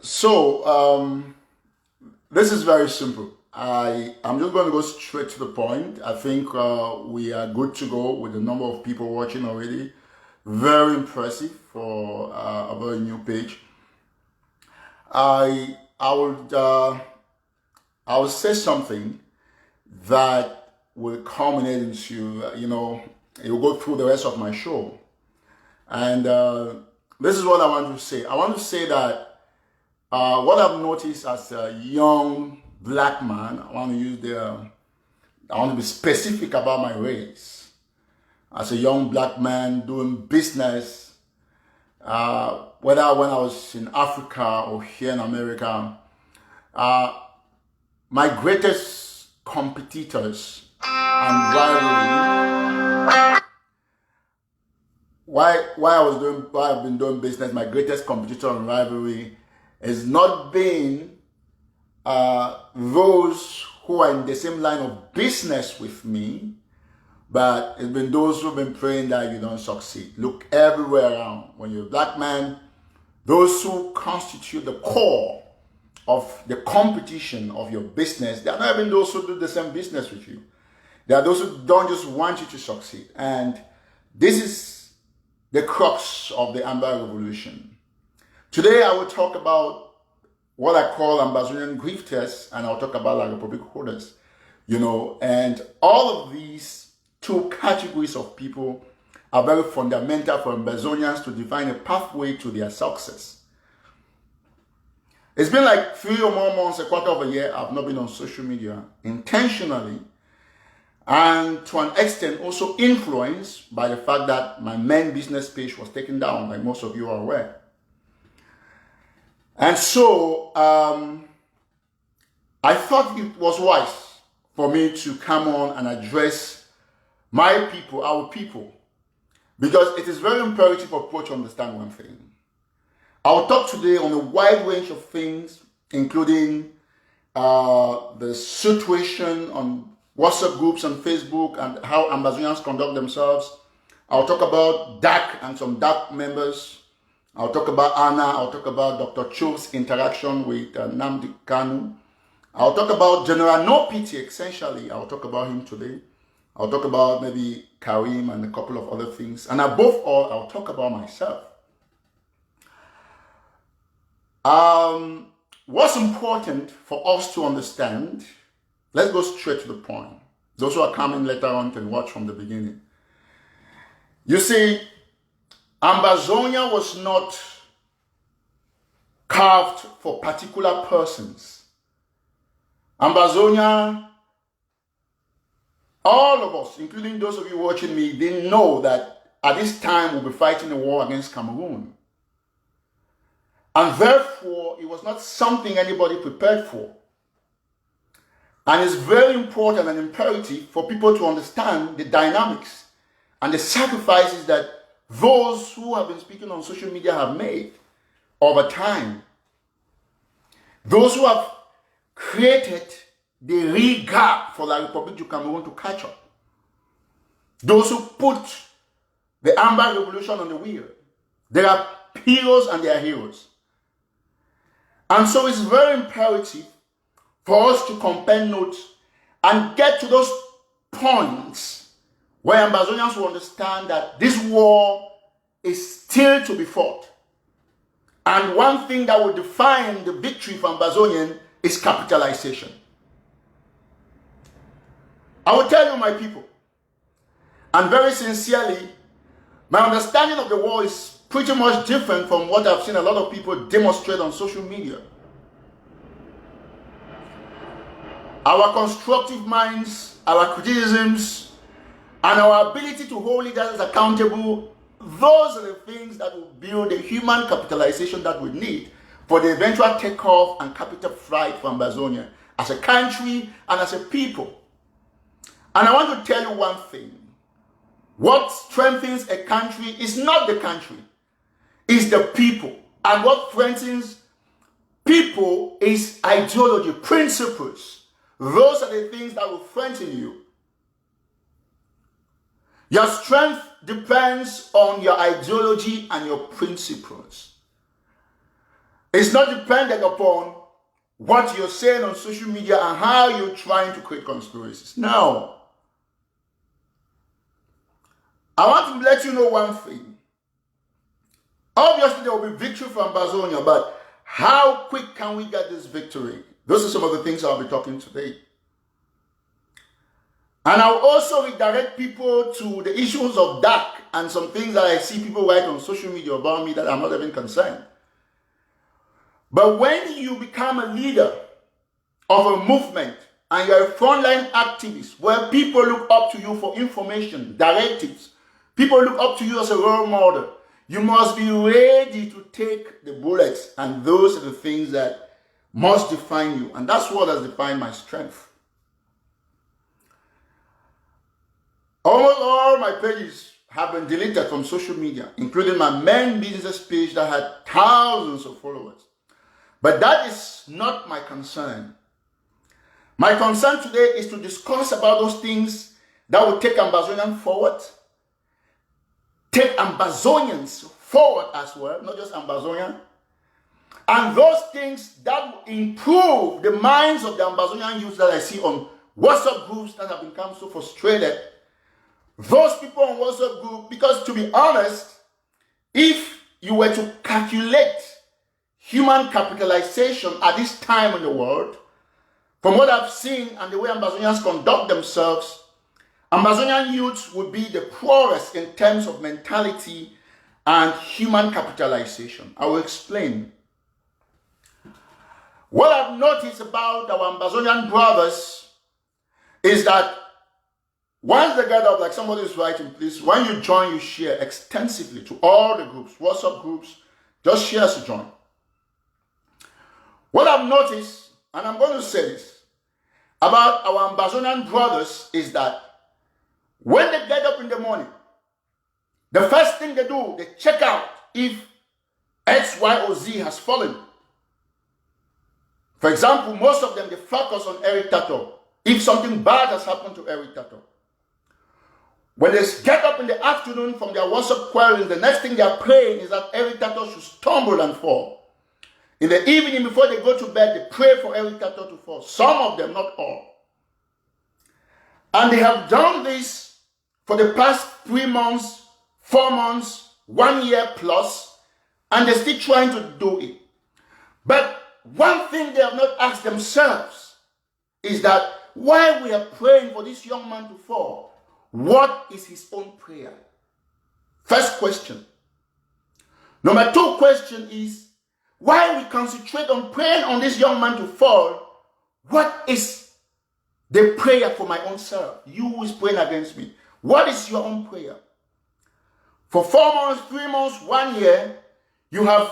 So, this is very simple. I'm just going to go straight to the point. I think we are good to go with the number of people watching already. Very impressive for a very new page. I would I will say something that will culminate into it will go through the rest of my show. And this is what I want to say. I want to say that what I've noticed as a young black man, I want to be specific about my race. As a young black man doing business, whether when I was in Africa or here in America, uh, my greatest competitors and rivalry, why I've been doing business, my greatest competitor and rivalry is not being those who are in the same line of business with me, but it's been those who've been praying that you don't succeed. Look everywhere around. When you're a black man, those who constitute the core of the competition of your business, they are not even those who do the same business with you. They are those who don't just want you to succeed. And this is the crux of the Amba Revolution. Today I will talk about what I call Amba Grifters, and I'll talk about La Republic Hoarders. And all of these two categories of people are very fundamental for Ambazonians to define a pathway to their success. It's been like 3 or more months, a quarter of a year, I've not been on social media intentionally, and to an extent also influenced by the fact that my main business page was taken down, like most of you are aware. And so I thought it was wise for me to come on and address my people, our people, because it is very imperative for people to understand one thing. I'll talk today on a wide range of things, including the situation on WhatsApp groups and Facebook and how Ambazonians conduct themselves. I'll talk about DAC and some DAC members. I'll talk about Anna. I'll talk about Dr. Cho's interaction with Nnamdi Kanu. I'll talk about General No Pity, essentially. I'll talk about him today. I'll talk about maybe Karim and a couple of other things. And above all, I'll talk about myself. What's important for us to understand, let's go straight to the point. Those who are coming later on can watch from the beginning. You see, Ambazonia was not carved for particular persons. Ambazonia, all of us, including those of you watching me, didn't know that at this time we'll be fighting a war against Cameroon. And therefore, it was not something anybody prepared for. And it's very important and imperative for people to understand the dynamics and the sacrifices that those who have been speaking on social media have made over time. Those who have created the real gap for La Republic du Cameroon to catch up. Those who put the Amba Revolution on the wheel. There are heroes and there are heroes. And so it's very imperative for us to compare notes and get to those points where Ambazonians will understand that this war is still to be fought. And one thing that will define the victory for Ambazonian is capitalization. I will tell you, my people, and very sincerely, my understanding of the war is pretty much different from what I've seen a lot of people demonstrate on social media. Our constructive minds, our criticisms, and our ability to hold leaders accountable, those are the things that will build the human capitalization that we need for the eventual takeoff and capital flight for Ambazonia as a country and as a people. And I want to tell you one thing. What strengthens a country is not the country, it's the people. And what strengthens people is ideology, principles. Those are the things that will strengthen you. Your strength depends on your ideology and your principles. It's not dependent upon what you're saying on social media and how you're trying to create conspiracies. No. I want to let you know one thing. Obviously, there will be victory for Ambazonia, but how quick can we get this victory? Those are some of the things I'll be talking today. And I'll also redirect people to the issues of dark and some things that I see people write on social media about me that I'm not even concerned. But when you become a leader of a movement and you're a frontline activist where people look up to you for information, directives, people look up to you as a role model, you must be ready to take the bullets, and those are the things that must define you. And that's what has defined my strength. Almost all my pages have been deleted from social media, including my main business page that had thousands of followers. But that is not my concern. My concern today is to discuss about those things that will take Ambazonian forward. Take Ambazonians forward as well, not just Ambazonian. And those things that will improve the minds of the Ambazonian youth that I see on WhatsApp groups that have become so frustrated. Those people on WhatsApp group, because to be honest, if you were to calculate human capitalization at this time in the world, from what I've seen and the way Ambazonians conduct themselves, Ambazonian youths would be the poorest in terms of mentality and human capitalization. I will explain. What I've noticed about our Ambazonian brothers is that once they get up, like somebody is writing, please, when you join, you share extensively to all the groups, WhatsApp groups, just share as you join. What I've noticed, and I'm going to say this, about our Ambazonian brothers is that when they get up in the morning, the first thing they do, they check out if X, Y, or Z has fallen. For example, most of them, they focus on Eric Tataw. If something bad has happened to Eric Tataw. When they get up in the afternoon from their WhatsApp queries, the next thing they are praying is that Eric Tataw should stumble and fall. In the evening before they go to bed, they pray for Eric Tataw to fall. Some of them, not all. And they have done this for the past 3 months, 4 months, 1 year plus, and they're still trying to do it. But one thing they have not asked themselves is that while we are praying for this young man to fall, what is his own prayer? First question. Number 2 question is, while we concentrate on praying on this young man to fall, what is the prayer for my own self? You who is praying against me. What is your own prayer? For 4 months, 3 months, 1 year, you have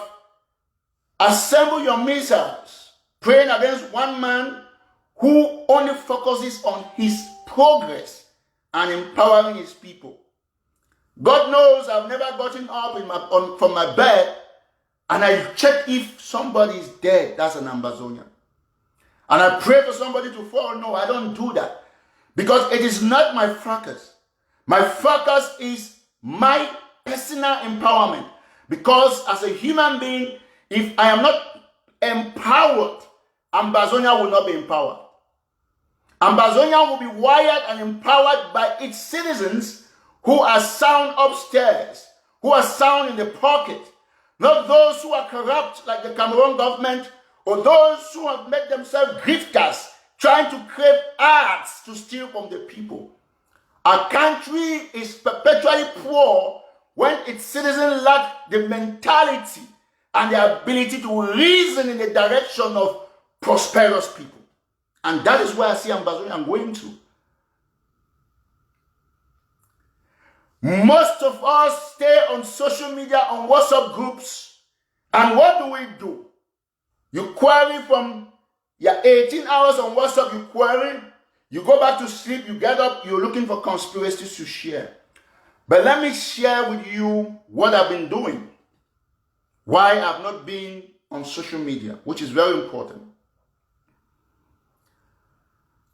assembled your missiles, praying against one man who only focuses on his progress and empowering his people. God knows I've never gotten up from my bed and I check if somebody is dead. That's an Ambazonian. And I pray for somebody to fall. No, I don't do that. Because it is not my focus. My focus is my personal empowerment. Because as a human being, if I am not empowered, Ambazonia will not be empowered. Ambazonia will be wired and empowered by its citizens who are sound upstairs, who are sound in the pocket, not those who are corrupt like the Cameroon government or those who have made themselves grifters trying to crave arts to steal from the people. Our country is perpetually poor when its citizens lack the mentality and the ability to reason in the direction of prosperous people. And that is where I see Ambazonia going to. Most of us stay on social media, on WhatsApp groups, and what do? You query from your 18 hours on WhatsApp, you query, you go back to sleep, you get up, you're looking for conspiracies to share. But let me share with you what I've been doing, why I've not been on social media, which is very important.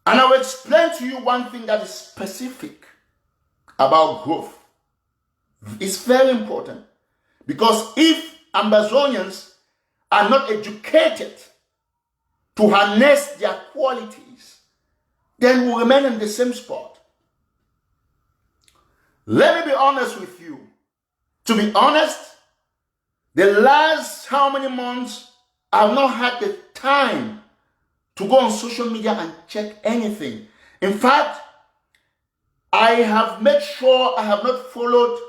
And I will explain to you one thing that is specific about growth. It's very important. Because if Ambazonians are not educated to harness their qualities, then we'll remain in the same spot. Let me be honest with you. To be honest, the last how many months, I've not had the time to go on social media and check anything. In fact, I have made sure I have not followed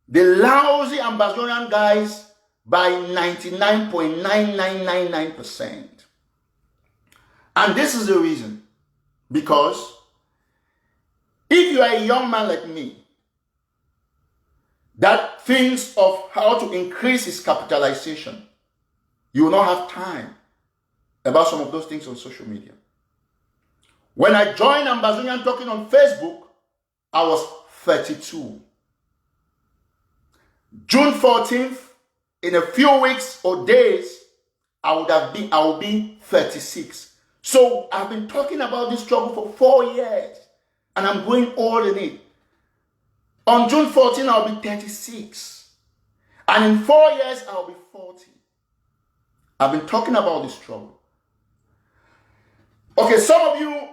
the lousy Ambazonian guys by 99.9999%. And this is the reason. Because if you are a young man like me that thinks of how to increase his capitalization, you will not have time about some of those things on social media. When I joined Ambazonian Talking on Facebook, I was 32. June 14th, in a few weeks or days, I will be 36. So I've been talking about this struggle for 4 years, and I'm going all in it. On June 14th, I'll be 36. And in 4 years, I'll be 40. I've been talking about this struggle. Okay, some of you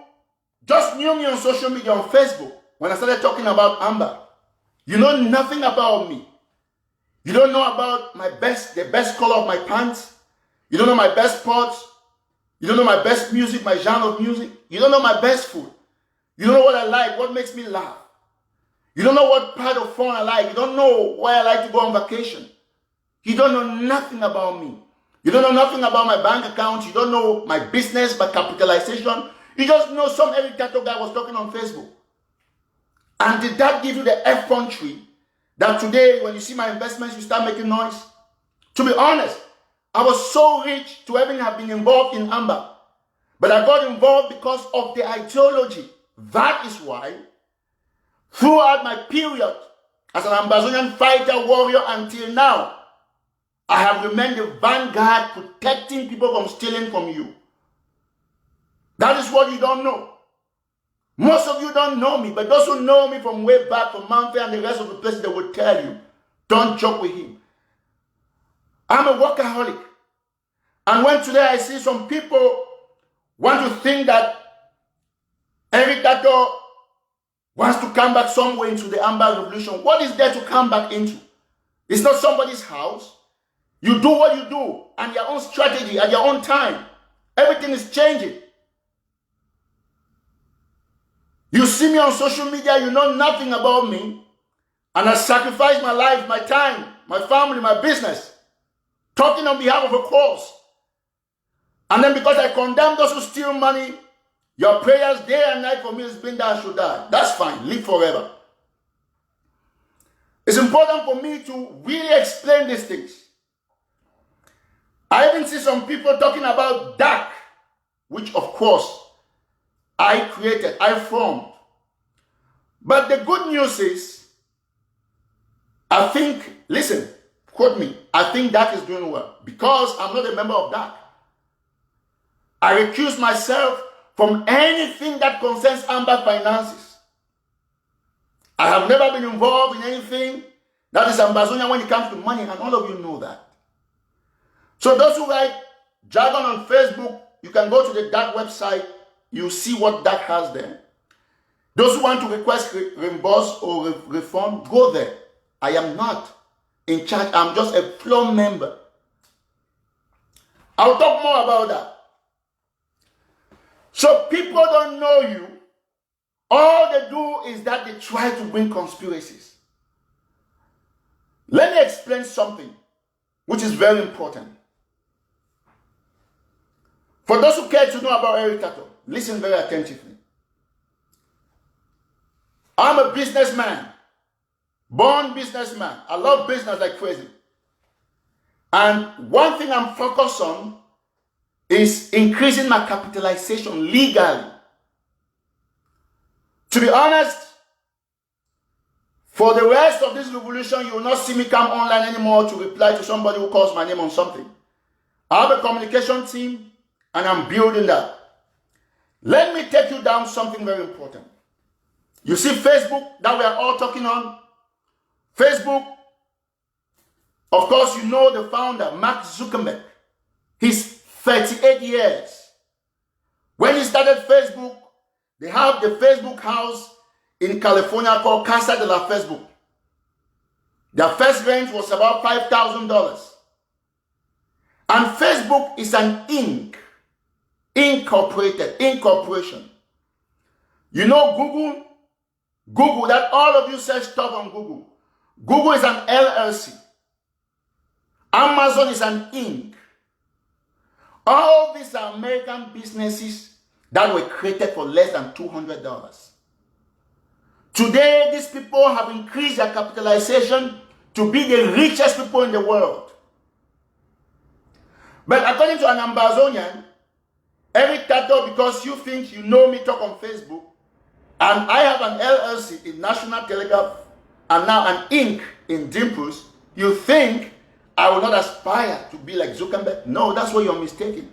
just knew me on social media, on Facebook, when I started talking about Amba. You know nothing about me. You don't know about the best color of my pants. You don't know my best pots. You don't know my best music, my genre of music. You don't know my best food. You don't know what I like, what makes me laugh. You don't know what part of fun I like. You don't know why I like to go on vacation. You don't know nothing about me. You don't know nothing about my bank account. You don't know my business, my capitalization. You just know some Eric Tataw guy was talking on Facebook. And did that give you the effrontery that today, when you see my investments, you start making noise? To be honest, I was so rich to even have been involved in Amba. But I got involved because of the ideology. That is why, throughout my period as an Ambazonian fighter warrior until now, I have remained the vanguard protecting people from stealing from you. That is what you don't know. Most of you don't know me, but those who know me from way back, from Mount Fair and the rest of the places, they will tell you, don't joke with him. I'm a workaholic. And when today I see some people want to think that Eric Tataw wants to come back somewhere into the Amba revolution, what is there to come back into? It's not somebody's house. You do what you do, and your own strategy, at your own time. Everything is changing. You see me on social media, you know nothing about me, and I sacrifice my life, my time, my family, my business, talking on behalf of a cause. And then because I condemn those who steal money, your prayers day and night for me has been that I should die. That's fine, live forever. It's important for me to really explain these things. I even see some people talking about dark, which of course I created, I formed. But the good news is, I think, listen, quote me, I think DAC is doing well because I'm not a member of DAC. I recuse myself from anything that concerns Amba finances. I have never been involved in anything that is Ambazonia when it comes to money, and all of you know that. So those who write jargon on Facebook, you can go to the DAC website, you see what DAC has there. Those who want to request reimburse or refund, go there. I am not in charge, I'm just a floor member. I'll talk more about that. So people don't know you. All they do is that they try to bring conspiracies. Let me explain something which is very important. For those who care to know about Eric Tataw, listen very attentively. I'm a businessman, born businessman. I love business like crazy. And one thing I'm focused on is increasing my capitalization legally. To be honest, for the rest of this revolution, you will not see me come online anymore to reply to somebody who calls my name on something. I have a communication team, and I'm building that. Let me take you down something very important. You see Facebook that we are all talking on? Facebook, of course, you know the founder, Mark Zuckerberg. He's 38 years. When he started Facebook, they have the Facebook house in California called Casa de la Facebook. Their first rent was about $5,000. And Facebook is an incorporation. You know Google? Google, that all of you search stuff on Google. Google is an LLC. Amazon is an Inc. All these are American businesses that were created for less than $200. Today, these people have increased their capitalization to be the richest people in the world. But according to an Ambazonian, Eric Tataw, because you think you know me, talk on Facebook, and I have an LLC in National Telegraph, and now an Inc. in Dimples, you think I will not aspire to be like Zuckerberg? No, that's what you're mistaken.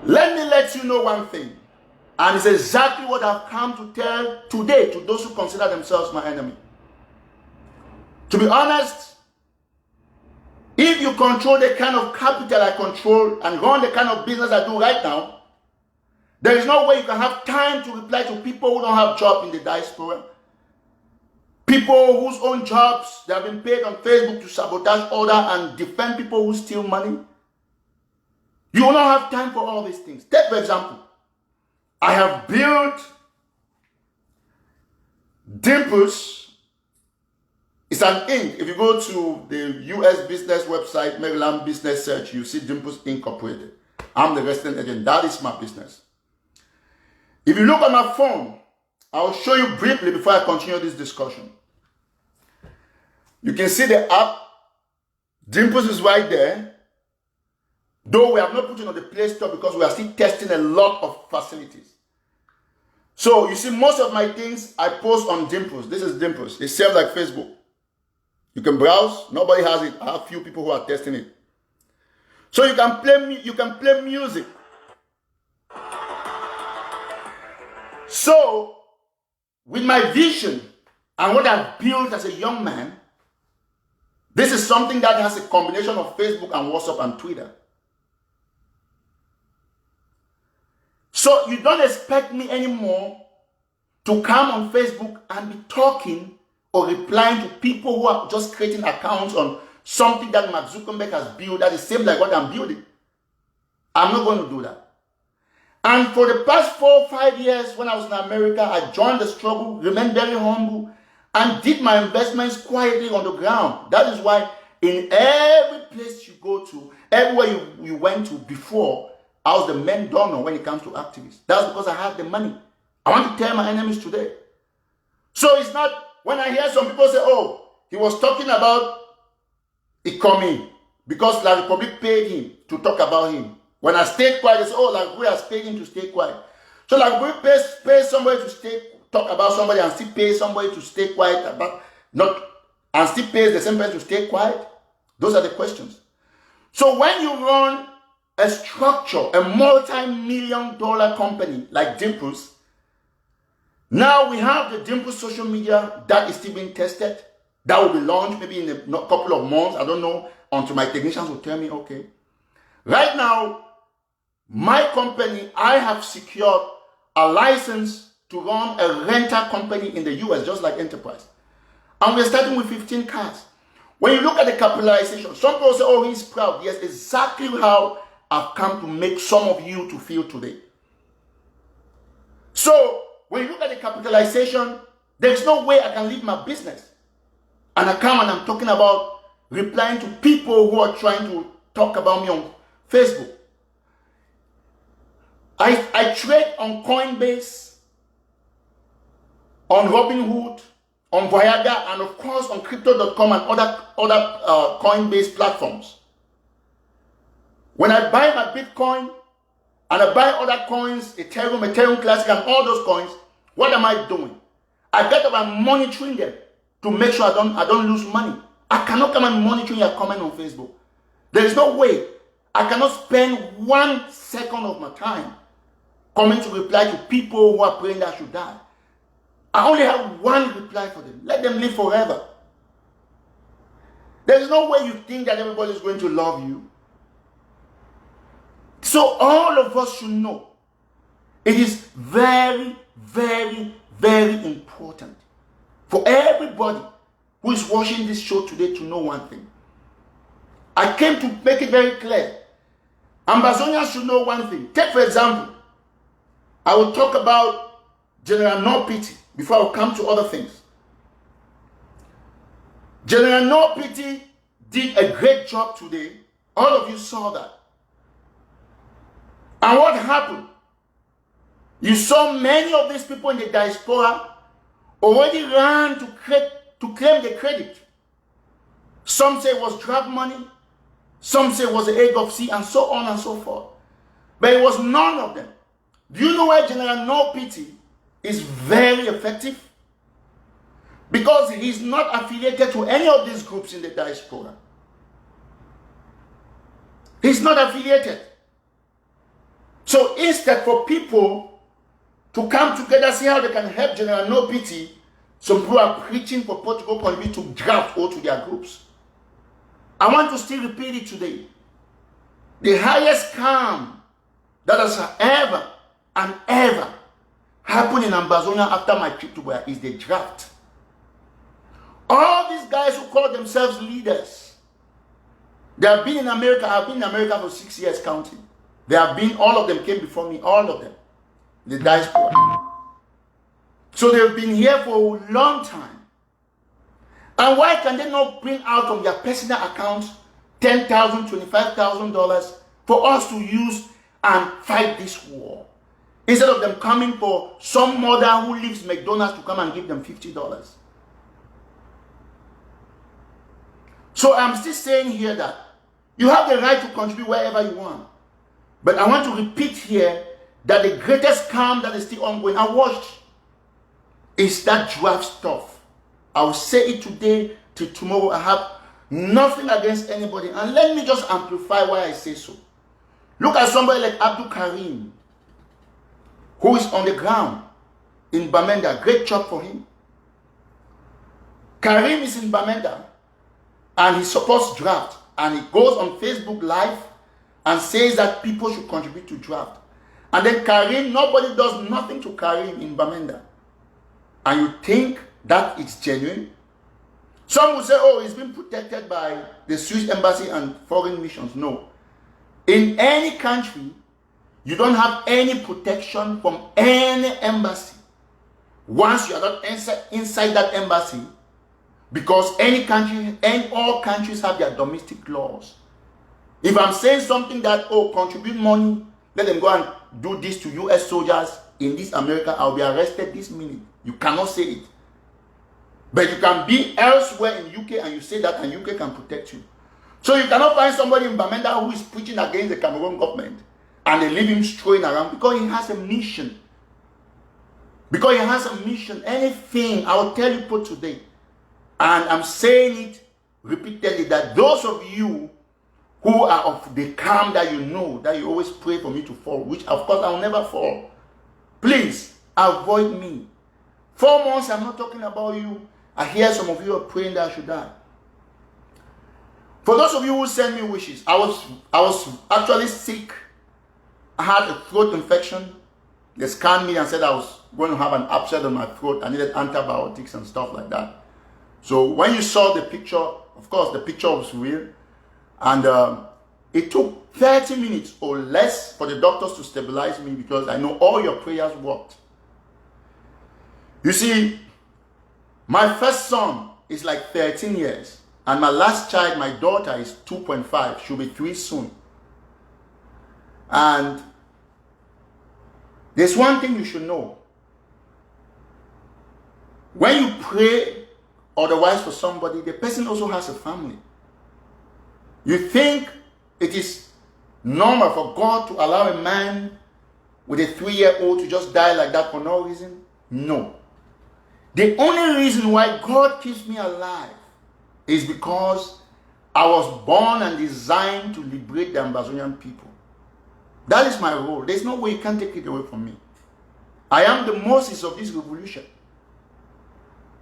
Let me let you know one thing, and it's exactly what I've come to tell today to those who consider themselves my enemy. To be honest, if you control the kind of capital I control and run the kind of business I do right now, there is no way you can have time to reply to people who don't have jobs in the diaspora. People whose own jobs, they have been paid on Facebook to sabotage order and defend people who steal money. You will not have time for all these things. Take for example, I have built Dimples. It's an Inc. If you go to the US business website, Maryland Business Search, you see Dimples Incorporated. I'm the resident agent. That is my business. If you look at my phone, I'll show you briefly before I continue this discussion. You can see the app. Dimples is right there. Though we have not put it on the Play Store because we are still testing a lot of facilities. So you see most of my things I post on Dimples. This is Dimples. It's same like Facebook. You can browse. Nobody has it. I have few people who are testing it. So you can play music. So with my vision and what I've built as a young man, this is something that has a combination of Facebook and WhatsApp and Twitter. So you don't expect me anymore to come on Facebook and be talking or replying to people who are just creating accounts on something that Mark Zuckerberg has built that is same like what I'm building. I'm not going to do that. And for the past 4 or 5 years when I was in America, I joined the struggle, remained very humble, and did my investments quietly on the ground. That is why in every place you go to, everywhere you went to before, I was the main donor when it comes to activists. That's because I had the money. I want to tell my enemies today. So it's not, when I hear some people say, oh, he was talking about economy because La Republic paid him to talk about him. When I stayed quiet, they say, oh, La Republic has paid him to stay quiet. So La Republic pays somebody to talk about somebody and still pays somebody to stay quiet about, and still pays the same person to stay quiet? Those are the questions. So when you run a structure, a multi-million-dollar company like Dimples, now we have the Dimples social media that is still being tested. That will be launched maybe in a couple of months. I don't know, until my technicians will tell me, okay. Right now, my company, I have secured a license to run a rental company in the US, just like Enterprise. And we're starting with 15 cars. When you look at the capitalization, some people say, oh, he's proud. Yes, exactly how I've come to make some of you to feel today. So, when you look at the capitalization, there's no way I can leave my business. And I come and I'm talking about replying to people who are trying to talk about me on Facebook. I trade on Coinbase, on Robinhood, on Viagra, and of course on Crypto.com and other Coinbase platforms. When I buy my Bitcoin and I buy other coins, Ethereum Classic, and all those coins, what am I doing? I get up and monitoring them to make sure I don't lose money. I cannot come and monitor your comment on Facebook. There is no way. I cannot spend 1 second of my time coming to reply to people who are praying that I should die. I only have one reply for them. Let them live forever. There is no way you think that everybody is going to love you. So all of us should know. It is very, very, very important for everybody who is watching this show today to know one thing. I came to make it very clear. Ambazonians should know one thing. Take, for example, I will talk about General Nopiti before I will come to other things. General Nopiti did a great job today. All of you saw that. And what happened? You saw many of these people in the diaspora already ran to claim the credit. Some say it was drug money. Some say it was the egg of sea, and so on and so forth. But it was none of them. Do you know why General Nopiti is very effective? Because he's not affiliated to any of these groups in the diaspora. He's not affiliated. So instead for people to come together, see how they can help General Nopiti, some people are preaching for Portugal contribute to draft or to their groups. I want to still repeat it today. The highest scam that has ever and ever happened in Ambazonia after my trip to where is the draft. All these guys who call themselves leaders, they have been in America. I've been in America for 6 years counting. They have been, all of them came before me, all of them. The diaspora. So they've been here for a long time. And why can they not bring out from their personal accounts $10,000, $25,000 for us to use and fight this war? Instead of them coming for some mother who leaves McDonald's to come and give them $50. So I'm still saying here that you have the right to contribute wherever you want. But I want to repeat here that the greatest scam that is still ongoing, I watched, is that draft stuff. I will say it today till tomorrow. I have nothing against anybody. And let me just amplify why I say so. Look at somebody like Abdul Karim, who is on the ground in Bamenda. Great job for him. Karim is in Bamenda and he supports draft. And he goes on Facebook Live and says that people should contribute to draft. And then Karim, nobody does nothing to Karim in Bamenda. And you think that it's genuine? Some will say, oh, he's been protected by the Swiss embassy and foreign missions. No. In any country, you don't have any protection from any embassy once you are not inside that embassy, because any country and all countries have their domestic laws. If I'm saying something that, oh, contribute money, let them go and do this to US soldiers in this America, I'll be arrested this minute. You cannot say it. But you can be elsewhere in UK and you say that, and UK can protect you. So you cannot find somebody in Bamenda who is preaching against the Cameroon government and they leave him strolling around because he has a mission. Because he has a mission. Anything, I will tell you put today. And I'm saying it repeatedly that those of you who are of the calm that you know, that you always pray for me to fall, which of course I will never fall. Please avoid me. 4 months, I'm not talking about you. I hear some of you are praying that I should die. For those of you who send me wishes, I was actually sick. I had a throat infection. They scanned me and said I was going to have an upset on my throat. I needed antibiotics and stuff like that. So when you saw the picture, of course the picture was real. And it took 30 minutes or less for the doctors to stabilize me because I know all your prayers worked. You see, my first son is like 13 years. And my last child, my daughter, is 2.5. She'll be 3 soon. And there's one thing you should know. When you pray otherwise for somebody, the person also has a family. You think it is normal for God to allow a man with a 3-year-old to just die like that for no reason? No. The only reason why God keeps me alive is because I was born and designed to liberate the Ambazonian people. That is my role. There's no way you can take it away from me. I am the Moses of this revolution.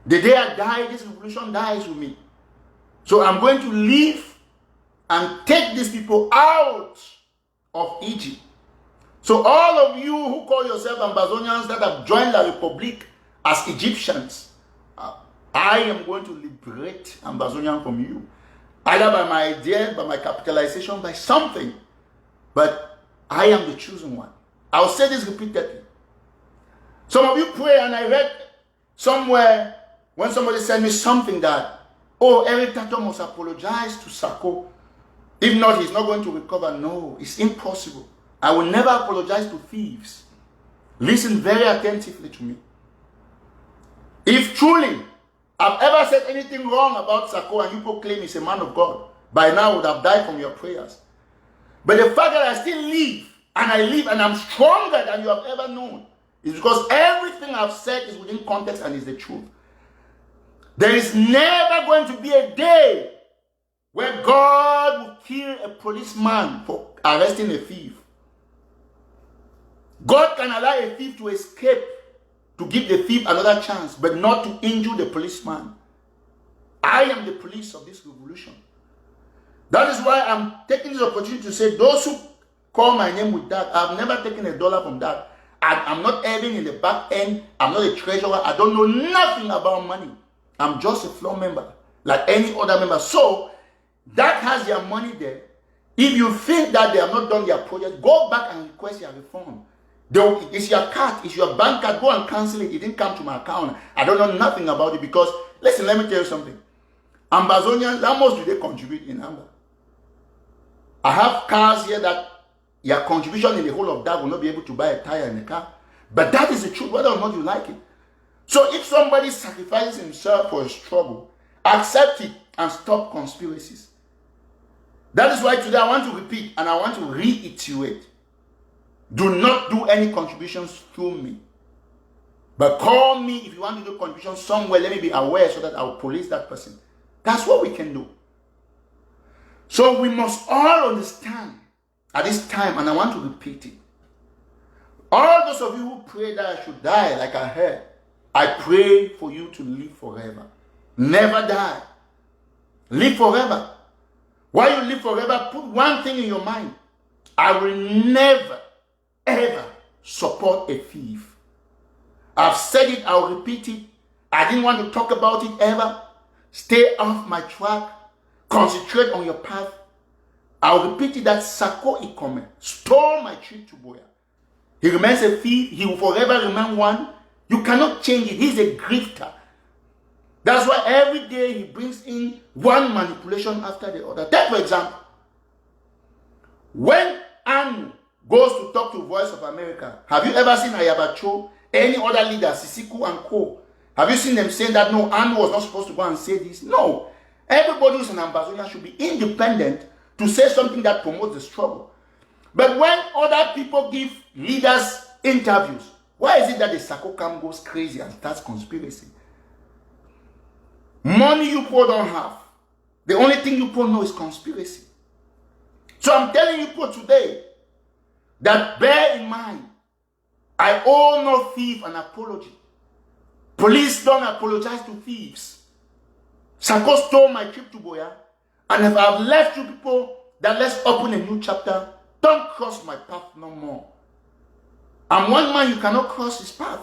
The day I die, this revolution dies with me. So I'm going to live and take these people out of Egypt. So all of you who call yourself Ambazonians that have joined La Republique as Egyptians, I am going to liberate Ambazonian from you. Either by my idea, by my capitalization, by something. But I am the chosen one. I'll say this repeatedly. Some of you pray, and I read somewhere when somebody sent me something that, oh, Eric Tataw must apologize to Sako. If not, he's not going to recover. No, it's impossible. I will never apologize to thieves. Listen very attentively to me. If truly I've ever said anything wrong about Sako and you proclaim he's a man of God, by now I would have died from your prayers. But the fact that I still live and I'm stronger than you have ever known is because everything I've said is within context and is the truth. There is never going to be a day where God will kill a policeman for arresting a thief. God can allow a thief to escape to give the thief another chance, but not to injure the policeman. I am the police of this revolution. That is why I'm taking this opportunity to say, those who call my name with that, I've never taken $1 from that. I'm not earning in the back end. I'm not a treasurer. I don't know nothing about money. I'm just a floor member, like any other member. So, that has their money there. If you think that they have not done their project, go back and request your refund. It's your card, it's your bank card. Go and cancel it. It didn't come to my account. I don't know nothing about it because, listen, let me tell you something. Ambazonians, how much do they contribute in Amba? I have cars here that your contribution in the whole of that will not be able to buy a tire in the car. But that is the truth, whether or not you like it. So if somebody sacrifices himself for a struggle, accept it and stop conspiracies. That is why today I want to repeat and I want to reiterate. Do not do any contributions through me. But call me if you want to do contributions somewhere. Let me be aware so that I will police that person. That's what we can do. So we must all understand at this time, and I want to repeat it. All those of you who pray that I should die, like I heard, I pray for you to live forever. Never die. Live forever. While you live forever, put one thing in your mind. I will never, ever support a thief. I've said it, I'll repeat it. I didn't want to talk about it ever. Stay off my track. Concentrate on your path. I'll repeat it that Sako Ikome stole my trip to Boya. He remains a thief. He will forever remain one. You cannot change it. He's a grifter. That's why every day he brings in one manipulation after the other. Take for example, when Anu goes to talk to Voice of America, have you ever seen Ayabacho, any other leader, Sisiku and Co? Have you seen them saying that no, Anu was not supposed to go and say this? No. Everybody who's an ambassador should be independent to say something that promotes the struggle. But when other people give leaders interviews, why is it that the Sako camp goes crazy and starts conspiracy? Money you poor don't have. The only thing you poor know is conspiracy. So I'm telling you poor today that bear in mind, I owe no thief an apology. Police don't apologize to thieves. Sako stole my trip to Boya, and if I've left you people that let's open a new chapter, don't cross my path no more. I'm one man you cannot cross his path.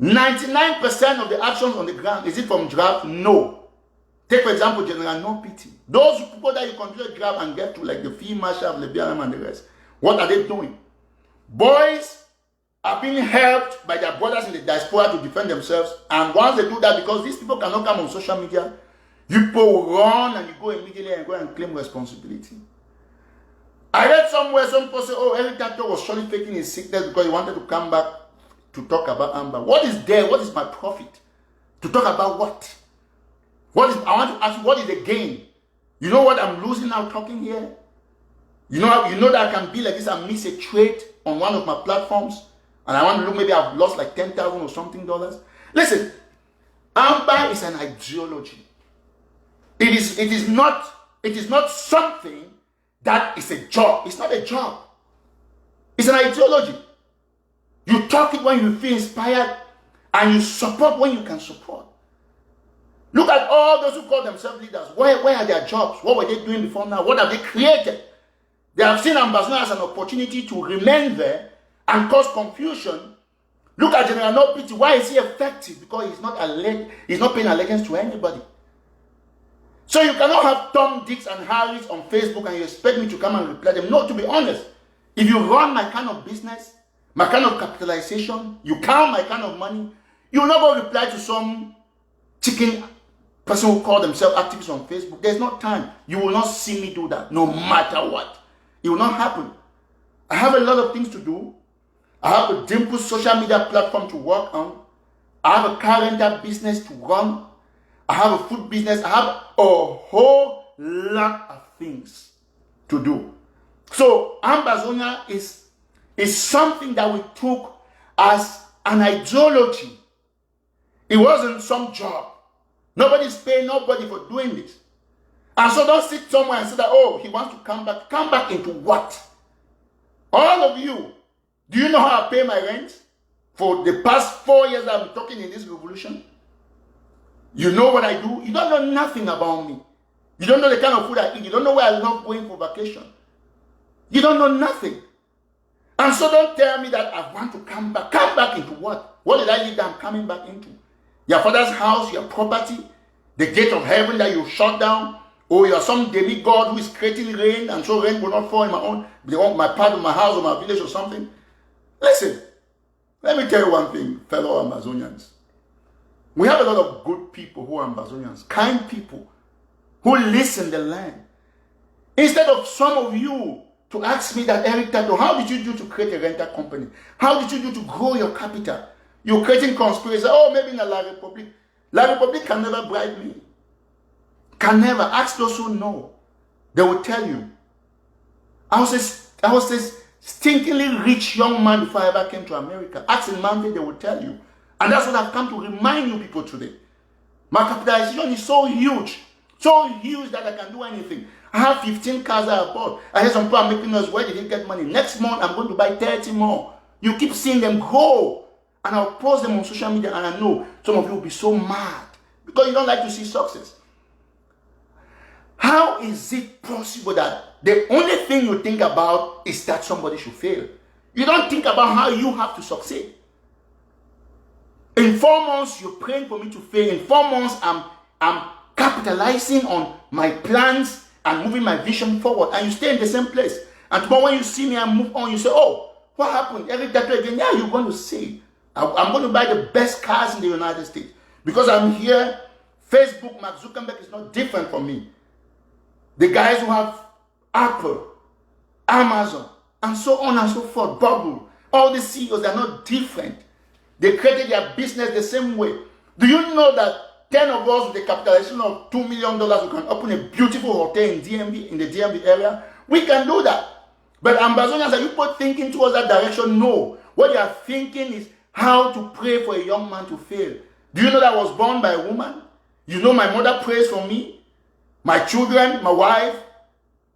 99% of the actions on the ground, is it from draft? No. Take for example, General No Pity. Those people that you continue to grab and get to, like the Field Marshal, Lebiaram and the rest, what are they doing? Boys are being helped by their brothers in the diaspora to defend themselves, and once they do that, because these people cannot come on social media, you people will run and you go immediately and go and claim responsibility. I read somewhere some people say, oh, Eric Tataw was surely faking his sickness because he wanted to come back to talk about Amba. What is there? What is my profit? To talk about what? I want to ask you, what is the gain? You know what I'm losing now talking here? You know that I can be like this and miss a trade on one of my platforms, and I want to look, maybe I've lost like 10,000 or something dollars. Listen, Amba is an ideology. It is not something that is a job. It's not a job. It's an ideology. You talk it when you feel inspired, and you support when you can support. Look at all those who call themselves leaders. Where are their jobs? What were they doing before now? What have they created? They have seen Ambazonian as an opportunity to remain there and cause confusion. Look at General Nopiti. Why is he effective? Because he's not paying allegiance to anybody. So you cannot have Tom, Dicks, and Harrys on Facebook and you expect me to come and reply them. No, to be honest, if you run my kind of business, my kind of capitalization, you count my kind of money, you will not go reply to some chicken person who call themselves activists on Facebook. There's no time. You will not see me do that, no matter what. It will not happen. I have a lot of things to do. I have a Dimple social media platform to work on. I have a car rental business to run. I have a food business. I have a whole lot of things to do. So Ambazonia is something that we took as an ideology. It wasn't some job. Nobody's paying nobody for doing this. And so don't sit somewhere and say that, oh, he wants to come back. Come back into what? All of you, do you know how I pay my rent? For the past 4 years I've been talking in this revolution. You know what I do? You don't know nothing about me. You don't know the kind of food I eat. You don't know where I love going for vacation. You don't know nothing. And so don't tell me that I want to come back. Come back into what? What did I leave that I'm coming back into? Your father's house, your property, the gate of heaven that you shut down, or you're some demigod who is creating rain, and so rain will not fall in my part of my house or my village or something. Listen, let me tell you one thing, fellow Amazonians. We have a lot of good people who are Amazonians, kind people who listen the land. Instead of some of you to ask me that, Eric Tataw, how did you do to create a rental company? How did you do to grow your capital? You're creating conspiracy. Oh, maybe in La Republic. La Republic can never bribe me. Can never. Ask those who know. They will tell you. I was a stinkingly rich young man before I ever came to America. Ask in Mountain, they will tell you. And that's what I've come to remind you people today. My capitalization is so huge that I can do anything. I have 15 cars I bought. I hear some people are making us, where did he get money? Next month, I'm going to buy 30 more. You keep seeing them grow. And I'll post them on social media, and I know some of you will be so mad because you don't like to see success. How is it possible that the only thing you think about is that somebody should fail? You don't think about how you have to succeed. In 4 months, you're praying for me to fail. In 4 months, I'm capitalizing on my plans and moving my vision forward. And you stay in the same place. And tomorrow when you see me and move on, you say, oh, what happened? Every day again, yeah, you're going to see. I'm going to buy the best cars in the United States. Because I'm here, Facebook, Mark Zuckerberg is not different from me. The guys who have Apple, Amazon, and so on and so forth, Bubble, all the CEOs are not different. They created their business the same way. Do you know that 10 of us with a capitalization of $2 million, we can open a beautiful hotel in the DMV area? We can do that. But Ambazonians, are you both thinking towards that direction? No. What you are thinking is how to pray for a young man to fail. Do you know that I was born by a woman? You know my mother prays for me, my children, my wife,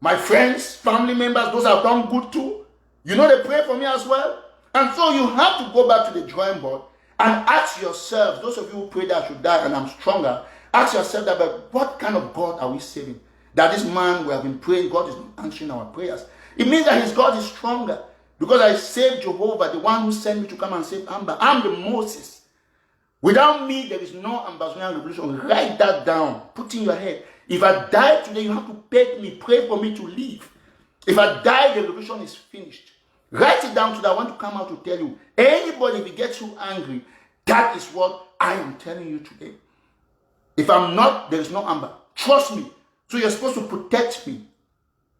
my friends, family members, those I've done good to. You know they pray for me as well. And so you have to go back to the drawing board and ask yourselves, those of you who pray that I should die and I'm stronger, ask yourself that, but what kind of God are we saving? That this man we have been praying, God is not answering our prayers. It means that his God is stronger. Because I saved Jehovah, the one who sent me to come and save Amba. I'm the Moses. Without me, there is no Ambazonian revolution. Write that down. Put in your head. If I die today, you have to beg me, pray for me to live. If I die, the revolution is finished. Write it down so that I want to come out to tell you. Anybody, if it gets you angry, that is what I am telling you today. If I'm not, there is no Amba. Trust me. So you're supposed to protect me.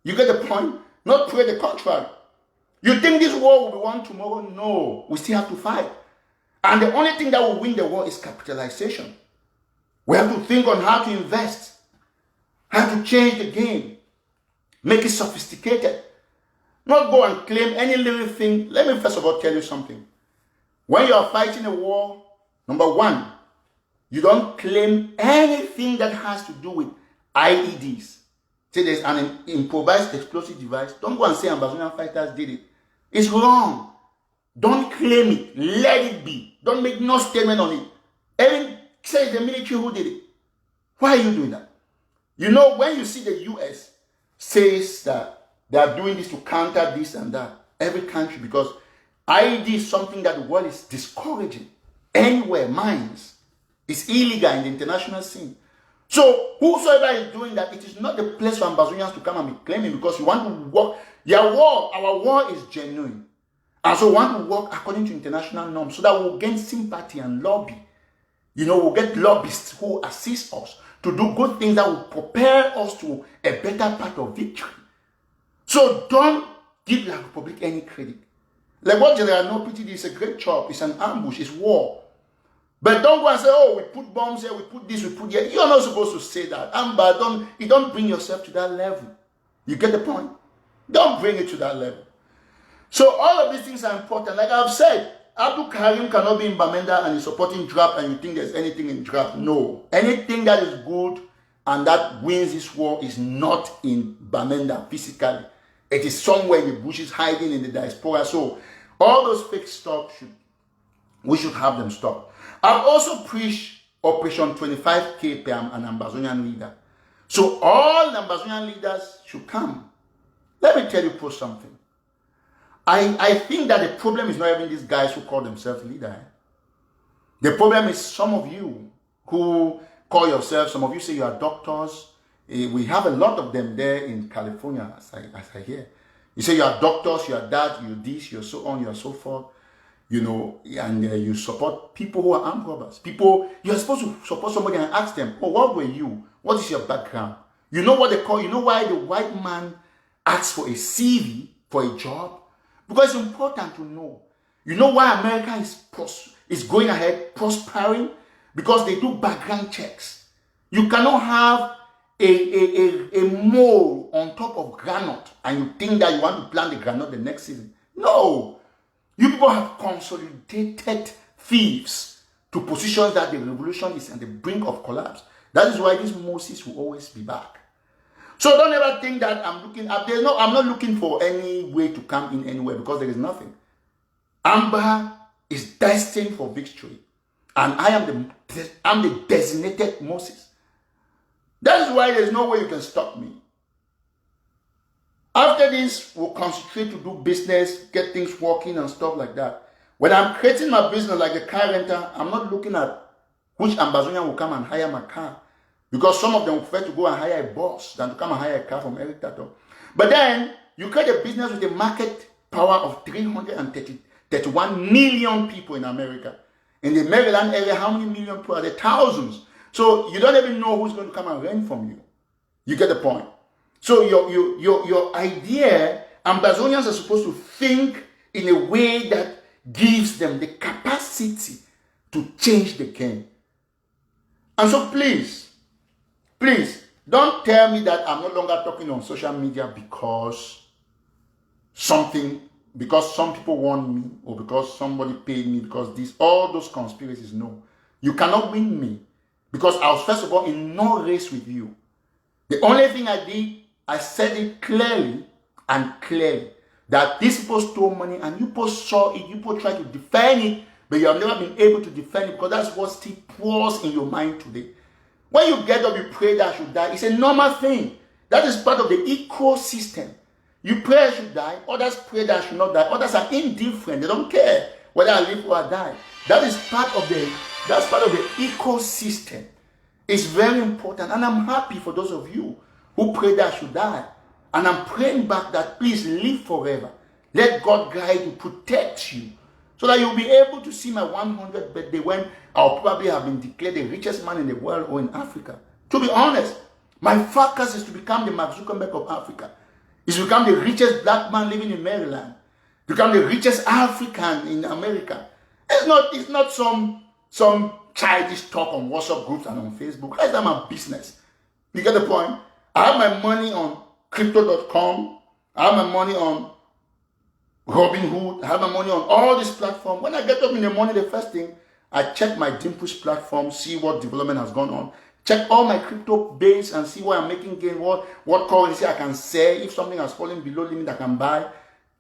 You get the point? Not pray the contrary. You think this war will be won tomorrow? No. We still have to fight. And the only thing that will win the war is capitalization. We have to think on how to invest, how to change the game, make it sophisticated. Not go and claim any little thing. Let me first of all tell you something. When you are fighting a war, number one, you don't claim anything that has to do with IEDs. Say there's an improvised explosive device. Don't go and say Ambazonian fighters did it. It's wrong. Don't claim it. Let it be. Don't make no statement on it. Even say the military who did it. Why are you doing that? You know, when you see the US says that They are doing this to counter this and that. Every country, because ID is something that the world is discouraging. Anywhere, mines. It's illegal in the international scene. So whosoever is doing that, it is not the place for Ambazonians to come and be claiming, because you want to work. Our war is genuine. And so we want to work according to international norms so that we'll gain sympathy and lobby. We'll get lobbyists who assist us to do good things that will prepare us to a better path of victory. So don't give the Republic any credit. Like what General Nopiti did is a great job. It's an ambush. It's war. But don't go and say, oh, we put bombs here, we put this, we put here. You're not supposed to say that. Amba, you don't bring yourself to that level. You get the point? Don't bring it to that level. So all of these things are important. Like I've said, Abdul Karim cannot be in Bamenda and he's supporting draft and you think there's anything in draft. No. Anything that is good and that wins this war is not in Bamenda physically. It is somewhere in the bushes hiding in the diaspora. So all those fake stuff, we should have them stopped. I've also preached Operation 25K per an Ambazonian leader. So all Ambazonian leaders should come. Let me tell you something. I think that the problem is not even these guys who call themselves leader. The problem is some of you who call yourselves, some of you say you are doctors. We have a lot of them there in California, as I hear. You say you are doctors, you are that, you are this, you are so on, you are so forth. And you support people who are armed robbers. You are supposed to support somebody and ask them, oh, what were you? What is your background? You know what they call, you know why the white man asks for a CV for a job? Because it's important to know. You know why America is going ahead, prospering? Because they do background checks. You cannot have a mole on top of granite and you think that you want to plant the granite the next season. No. You people have consolidated thieves to positions that the revolution is on the brink of collapse. That is why this Moses will always be back. So don't ever think that I'm not looking for any way to come in anywhere, because there is nothing. Amba is destined for victory. And I'm the designated Moses. That is why there's no way you can stop me. After this, we'll concentrate to do business, get things working and stuff like that. When I'm creating my business like a car renter, I'm not looking at which Ambazonian will come and hire my car. Because some of them prefer to go and hire a boss than to come and hire a car from Eric Tataw. But then, you create a business with a market power of 331 million people in America. In the Maryland area, how many million people are there? Thousands. So you don't even know who's going to come and rent from you. You get the point? So your idea, Ambazonians are supposed to think in a way that gives them the capacity to change the game. And so please, don't tell me that I'm no longer talking on social media because some people want me, or because somebody paid me, because all those conspiracies. No. You cannot win me, because I was first of all in no race with you. The only thing I did, I said it clearly that these people stole money and you people saw it, you people tried to defend it, but you have never been able to defend it, because that's what still pours in your mind today. When you get up, you pray that I should die. It's a normal thing. That is part of the ecosystem. You pray I should die, others pray that I should not die. Others are indifferent. They don't care whether I live or I die. That's part of the ecosystem. It's very important. And I'm happy for those of you who pray that I should die. And I'm praying back that please live forever. Let God guide you, protect you, so that you'll be able to see my 100th birthday when I'll probably have been declared the richest man in the world or in Africa. To be honest, my focus is to become the Mark Zuckerberg of Africa. Is to become the richest black man living in Maryland. Become the richest African in America. It's not some childish talk on WhatsApp groups and on Facebook. That's not my business. You get the point? I have my money on crypto.com. I have my money on Robinhood. I have my money on all these platforms. When I get up in the morning, the first thing, I check my Dimples platform, see what development has gone on. Check all my crypto base and see where I'm making gain, what currency I can sell. If something has fallen below limit, I can buy.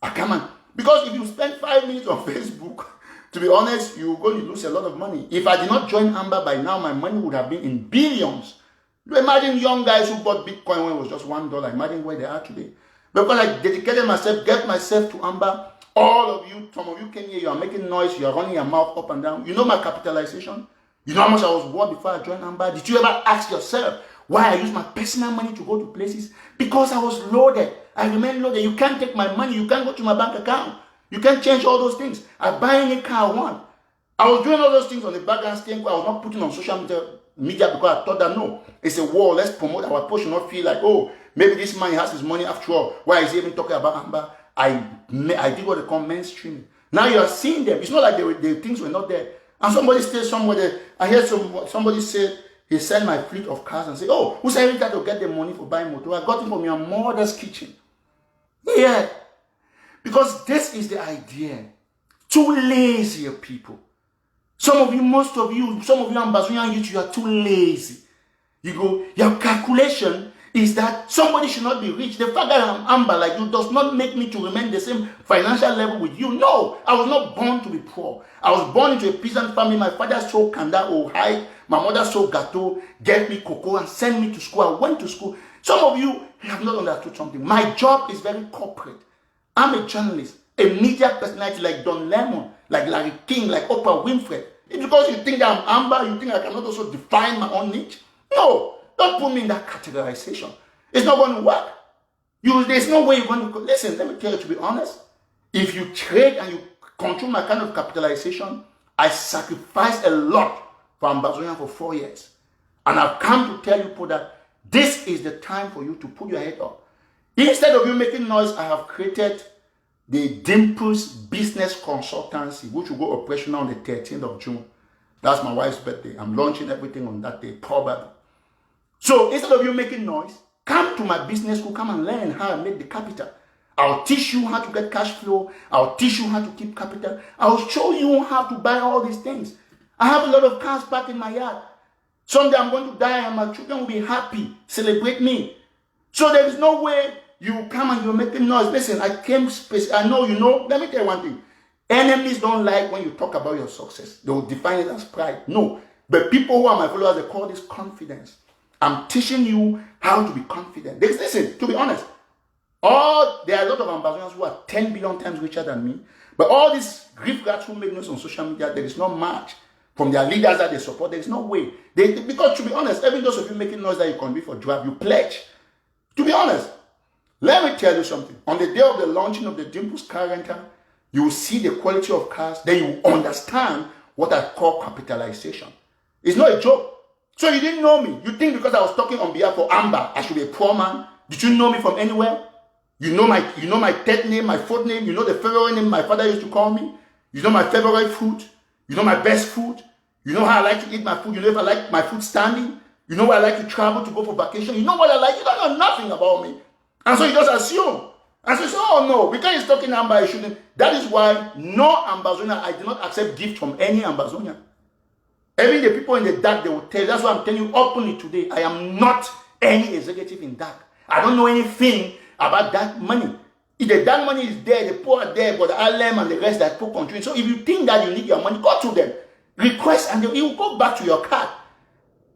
I come on. Because if you spend 5 minutes on Facebook, to be honest, you're going to lose a lot of money. If I did not join Amba by now, my money would have been in billions. You imagine young guys who bought Bitcoin when it was just $1. Imagine where they are today. Because I dedicated myself, gave myself to Amba. All of you, some of you came here, you are making noise, you are running your mouth up and down. You know my capitalization? You know how much I was worth before I joined Amba? Did you ever ask yourself why I use my personal money to go to places? Because I was loaded. I remain loaded. You can't take my money. You can't go to my bank account. You can't change all those things. I buy any car I want. I was doing all those things on the background, staying quiet. I was not putting on social media because I thought that no, it's a war. Let's promote our post. Should not feel like, oh, maybe this man has his money after all. Why is he even talking about Amba? I did what they call mainstreaming. Now you are seeing them. It's not like the things were not there. And somebody said somewhere, I heard somebody said he sent my fleet of cars and said, oh, who's every time to get the money for buying motor? I got it from your mother's kitchen. Yeah. Because this is the idea. Too lazy people. Some of you, most of you, some of you Ambazonian youth, you are too lazy. You go, your calculation is that somebody should not be rich. The fact that I'm Amba like you does not make me to remain the same financial level with you. No, I was not born to be poor. I was born into a peasant family. My father sold kanda or high. My mother sold gateau, gave me cocoa and sent me to school. I went to school. Some of you have not understood something. My job is very corporate. I'm a journalist, a media personality like Don Lemon, like Larry King, like Oprah Winfrey. It's because you think that I'm Amba, you think I cannot also define my own niche? No, don't put me in that categorization. It's not going to work. There's no way you're going to... Listen, let me tell you, to be honest, if you trade and you control my kind of capitalization, I sacrificed a lot for Ambazonia for 4 years. And I've come to tell you, people, that this is the time for you to put your head up. Instead of you making noise, I have created the Dimples Business Consultancy, which will go operational on the 13th of June. That's my wife's birthday. I'm launching everything on that day, probably. So instead of you making noise, come to my business school, come and learn how I make the capital. I'll teach you how to get cash flow. I'll teach you how to keep capital. I'll show you how to buy all these things. I have a lot of cars back in my yard. Someday I'm going to die and my children will be happy, celebrate me. So there is no way you come and you're making noise. Listen, I know you know. Let me tell you one thing. Enemies don't like when you talk about your success. They will define it as pride. No. But people who are my followers, they call this confidence. I'm teaching you how to be confident. Listen, to be honest, there are a lot of Ambazonians who are 10 billion times richer than me. But all these grifters who make noise on social media, there is no match from their leaders that they support. There is no way. Because to be honest, even those of you making noise that you convey for drive, you pledge. To be honest, let me tell you something. On the day of the launching of the Dimples car rental, you will see the quality of cars. Then you will understand what I call capitalization. It's not a joke. So you didn't know me. You think because I was talking on behalf of Amba, I should be a poor man? Did you know me from anywhere? You know my third name, my fourth name. You know the favorite name my father used to call me. You know my favorite food. You know my best food. You know how I like to eat my food. You know if I like my food standing. You know where I like to travel to go for vacation. You know what I like. You don't know nothing about me. And so you just assume. And so you say, oh no, because he's talking Amba, I shouldn't. That is why no Ambazonia, I do not accept gift from any Ambazonia. Even the people in the dark, they will tell you. That's why I'm telling you openly today. I am not any executive in dark. I don't know anything about that money. If the dark money is there, the poor are there, but the Alem and the rest that put control. So if you think that you need your money, go to them. Request and it will go back to your card.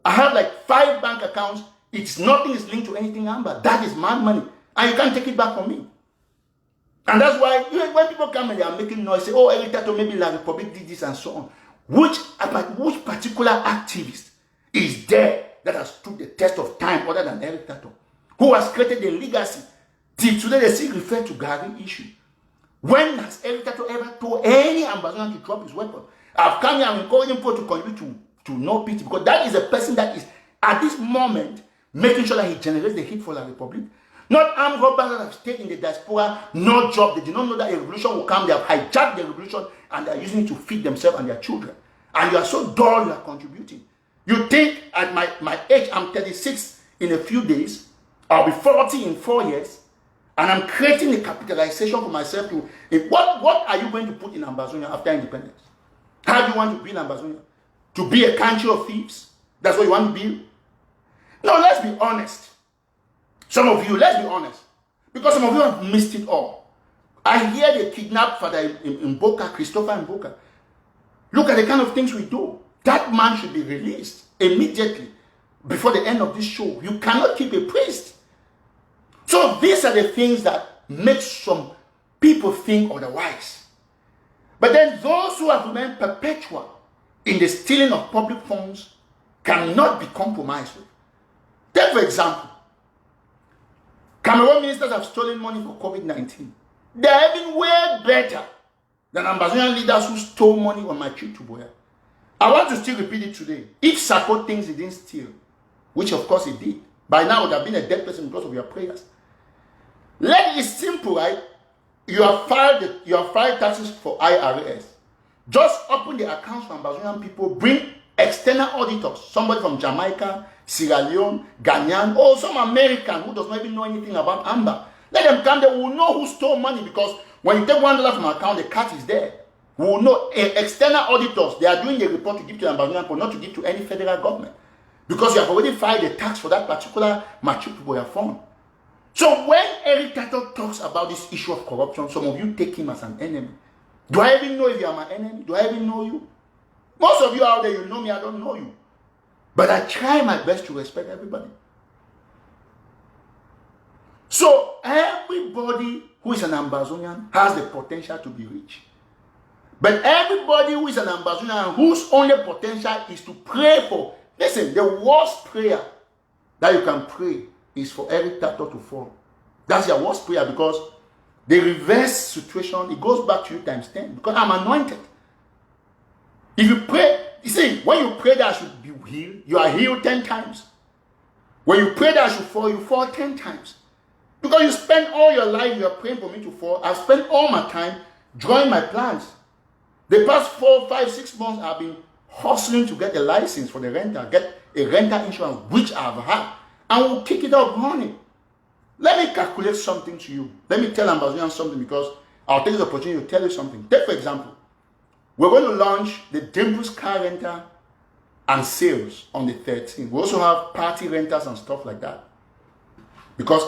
I have like 5 bank accounts. Nothing is linked to anything Amba. That is my money. And you can't take it back from me. And that's why when people come and they are making noise, say, oh, every time maybe La Republic did this and so on. Which particular activist is there that has stood the test of time other than Eric Tataw, who has created a legacy? Till today they still refer to Gary issue. When has Eric Tataw ever told any Ambazonian to drop his weapon? I've come here and encouraging people to contribute to no pity, because that is a person that is at this moment making sure that he generates the hit for La Republic. Not armed robbers that have stayed in the diaspora, no job. They did not know that a revolution will come. They have hijacked the revolution and they are using it to feed themselves and their children. And you are so dull, you are contributing. You think at my age, I'm 36 in a few days, I'll be 40 in 4 years, and I'm creating a capitalization for myself to... What are you going to put in Ambazonia after independence? How do you want to build Ambazonia? To be a country of thieves? That's what you want to build? No, let's be honest. Some of you, let's be honest. Because some of you have missed it all. I hear they kidnapped Father in Boca, Christopher in Boca. Look at the kind of things we do. That man should be released immediately before the end of this show. You cannot keep a priest. So these are the things that make some people think otherwise. But then those who have remained perpetual in the stealing of public funds cannot be compromised with. Take for example, Cameroon ministers have stolen money for COVID-19. They are even way better than Ambazonian leaders who stole money on my trip to Boya. I want to still repeat it today. If Sako thinks he didn't steal, which of course he did, by now would have been a dead person because of your prayers. Let it simple, right? You have filed taxes for IRS. Just open the accounts for Ambazonian people, bring external auditors, somebody from Jamaica, Sierra Leone, Ghanaian, or some American who does not even know anything about Amba. Let them come, they will know who stole money, because when you take $1 from an account, the cat is there. We will know. External auditors, they are doing a report to give to Ambazonian people, not to give to any federal government. Because you have already filed a tax for that particular Machupiboya fund. So when Eric Tataw talks about this issue of corruption, some of you take him as an enemy. Do I even know if you are my enemy? Do I even know you? Most of you out there, you know me, I don't know you. But I try my best to respect everybody. So everybody who is an Ambazonian has the potential to be rich. But everybody who is an Ambazonian whose only potential is to pray for, listen, the worst prayer that you can pray is for Eric Tataw to fall. That's your worst prayer, because the reverse situation, it goes back to you times 10, because I'm anointed. If you pray, you see, when you pray that I should be healed, you are healed 10 times. When you pray that I should fall, you fall 10 times. Because you spend all your life, you are praying for me to fall. I've spent all my time drawing my plans. The past 4, 5, 6 months, I've been hustling to get a license for the renter, get a renter insurance, which I've had, and we'll kick it up running. Let me calculate something to you. Let me tell Ambazonians something, because I'll take the opportunity to tell you something. Take, for example, we're going to launch the Dimples car rental and sales on the 13th. We also have party rentals and stuff like that. Because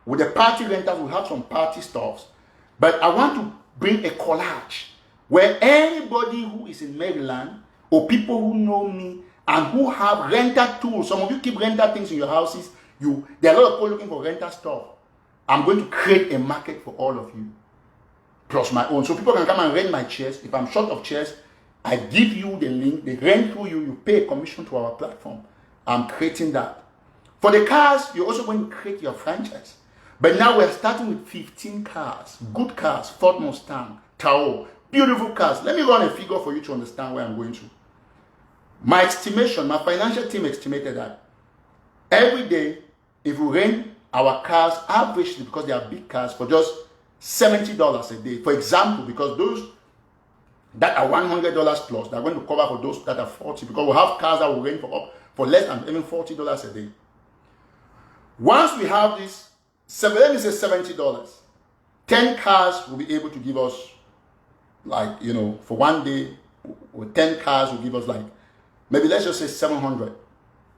with the party rentals, we have some party stuffs. But I want to bring a collage where anybody who is in Maryland, or people who know me and who have rental tools, some of you keep rental things in your houses, there are a lot of people looking for rental stuff. I'm going to create a market for all of you, plus my own. So people can come and rent my chairs. If I'm short of chairs, I give you the link, they rent through you, you pay a commission to our platform. I'm creating that. For the cars, you're also going to create your franchise. But now we're starting with 15 cars, good cars, Ford Mustang, Tataw, beautiful cars. Let me run a figure for you to understand where I'm going to. My estimation, my financial team estimated that every day, if we rent our cars averagely, because they are big cars, for just $70 a day. For example, because those that are $100 plus, they're going to cover for those that are 40, because we have cars that will rent for less than even $40 a day. Once we have this, let me say $70, 10 cars will be able to give us, like, for one day, with 10 cars will give us, like, maybe let's just say 700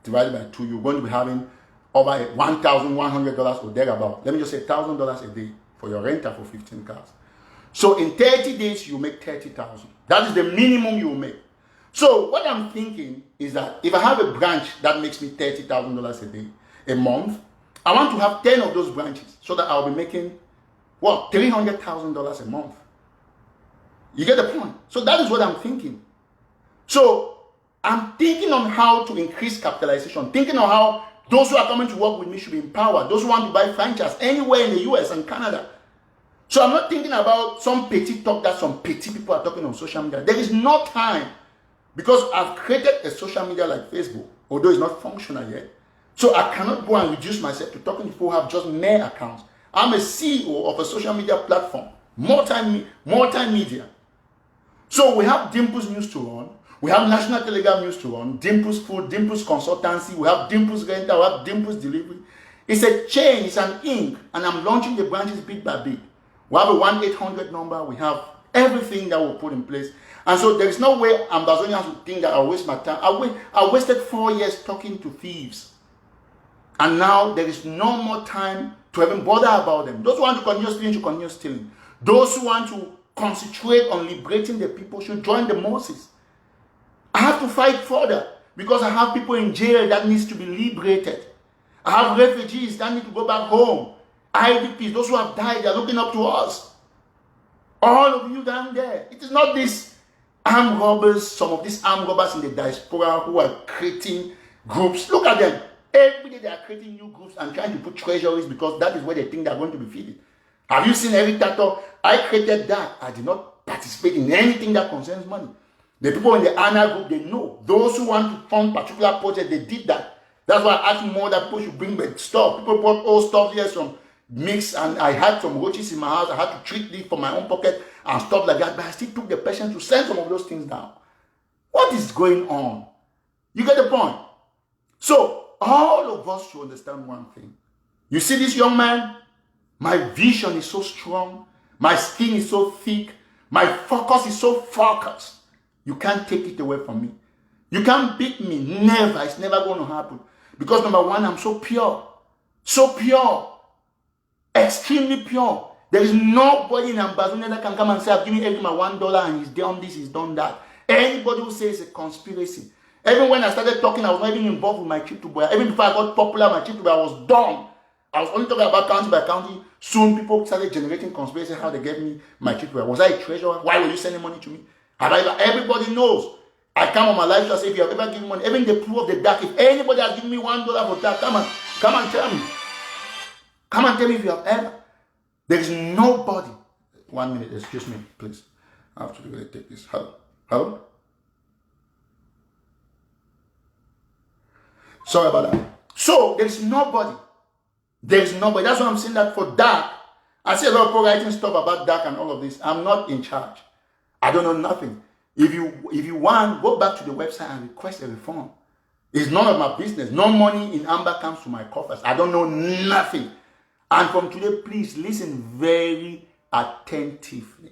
divided by 2. You're going to be having over $1,100 or thereabout. Let me just say $1,000 a day for your renter for 15 cars. So in 30 days, you make 30,000. That is the minimum you make. So what I'm thinking is that if I have a branch that makes me $30,000 a day, a month, I want to have 10 of those branches so that I'll be making, what, $300,000 a month. You get the point? So that is what I'm thinking. So I'm thinking on how to increase capitalization, thinking on how those who are coming to work with me should be empowered, those who want to buy franchise anywhere in the US and Canada. So I'm not thinking about some petty talk that some petty people are talking on social media. There is no time, because I've created a social media like Facebook, although it's not functional yet. So I cannot go and reduce myself to talking to people who have just mere accounts. I'm a CEO of a social media platform, multimedia. So we have Dimples News to run. We have National Telegram News to run, Dimples Food, Dimples Consultancy, we have Dimples Rental, we have Dimples Delivery. It's a chain, it's an ink, and I'm launching the branches bit by bit. We have a 1-800 number, we have everything that we'll put in place. And so there is no way Ambazonians would think that I'll waste my time. I wasted 4 years talking to thieves. And now there is no more time to even bother about them. Those who want to continue stealing should continue stealing. Those who want to concentrate on liberating the people should join the Moses. I have to fight further because I have people in jail that needs to be liberated. I have refugees that need to go back home. IDPs, those who have died, they're looking up to us. All of you down there. It is not these armed robbers, some of these armed robbers in the diaspora who are creating groups. Look at them. Every day they are creating new groups and trying to put treasuries because that is where they think they are going to be feeding. Have you seen every Tataw? I created that. I did not participate in anything that concerns money. The people in the Anna group, they know. Those who want to fund particular projects, they did that. That's why I asked more that people should bring back stuff. People brought old stuff here, some mix, and I had some roaches in my house. I had to treat it for my own pocket and stuff like that. But I still took the patience to send some of those things down. What is going on? You get the point? So, all of us should understand one thing. You see this young man? My vision is so strong. My skin is so thick. My focus is so focused. You can't take it away from me. You can't beat me. Never. It's never going to happen. Because number one, I'm so pure. So pure. Extremely pure. There is nobody in Ambazonia that can come and say, I've given every my $1 and he's done this, he's done that. Anybody who says it's a conspiracy. Even when I started talking, I was not even involved with my trip to Boya. Even before I got popular, my trip to Boya, I was done. I was only talking about county by county. Soon people started generating conspiracy, how they gave me my trip to Boya. Was I a treasurer? Why were you sending money to me? Everybody knows. I come on my live show and say, if you have ever given money, even the proof of the dark, if anybody has given me $1 for that, come and tell me. Come and tell me if you have ever. There is nobody. 1 minute, excuse me, please. I have to really take this. Hello? Sorry about that. So, there is nobody. There is nobody. That's why I'm saying that for dark. I see a lot of people writing stuff about dark and all of this. I'm not in charge. I don't know nothing. If you want, go back to the website and request a refund. It's none of my business. No money in Amba comes to my coffers. I don't know nothing. And from today, please listen very attentively.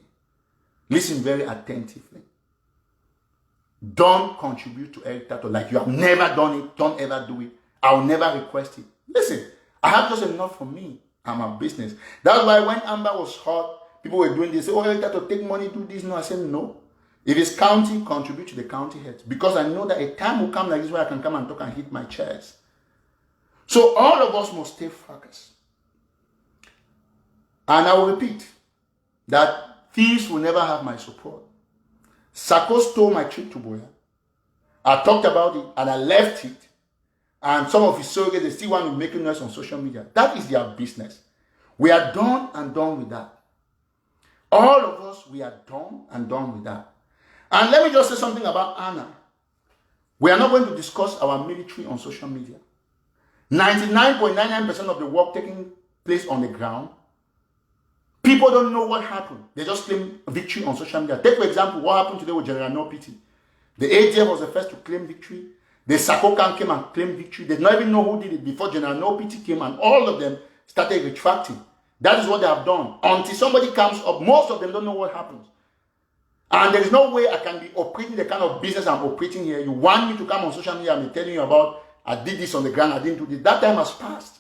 Listen very attentively. Don't contribute to Eric Tataw like you have never done it. Don't ever do it. I will never request it. Listen, I have just enough for me and my business. That's why when Amba was hot, people were doing this. Say, oh, Eric Tataw, take money, do this. No, I said no. If it's county, contribute to the county heads. Because I know that a time will come like this where I can come and talk and hit my chest. So all of us must stay focused. And I will repeat that thieves will never have my support. Sako stole my trip to Boya. I talked about it and I left it. And some of his surrogates, they still want to make noise on social media. That is their business. We are done and done with that. All of us, we are done and done with that. And let me just say something about Anna. We are not going to discuss our military on social media. 99.99% of the work taking place on the ground, people don't know what happened. They just claim victory on social media. Take, for example, what happened today with General No Pity. The ADF was the first to claim victory. The Sakokan came and claimed victory. They did not even know who did it before General No Pity came, and all of them started retracting. That is what they have done. Until somebody comes up, most of them don't know what happens. And there is no way I can be operating the kind of business I'm operating here. You want me to come on social media and be telling you about, I did this on the ground, I didn't do this. That time has passed.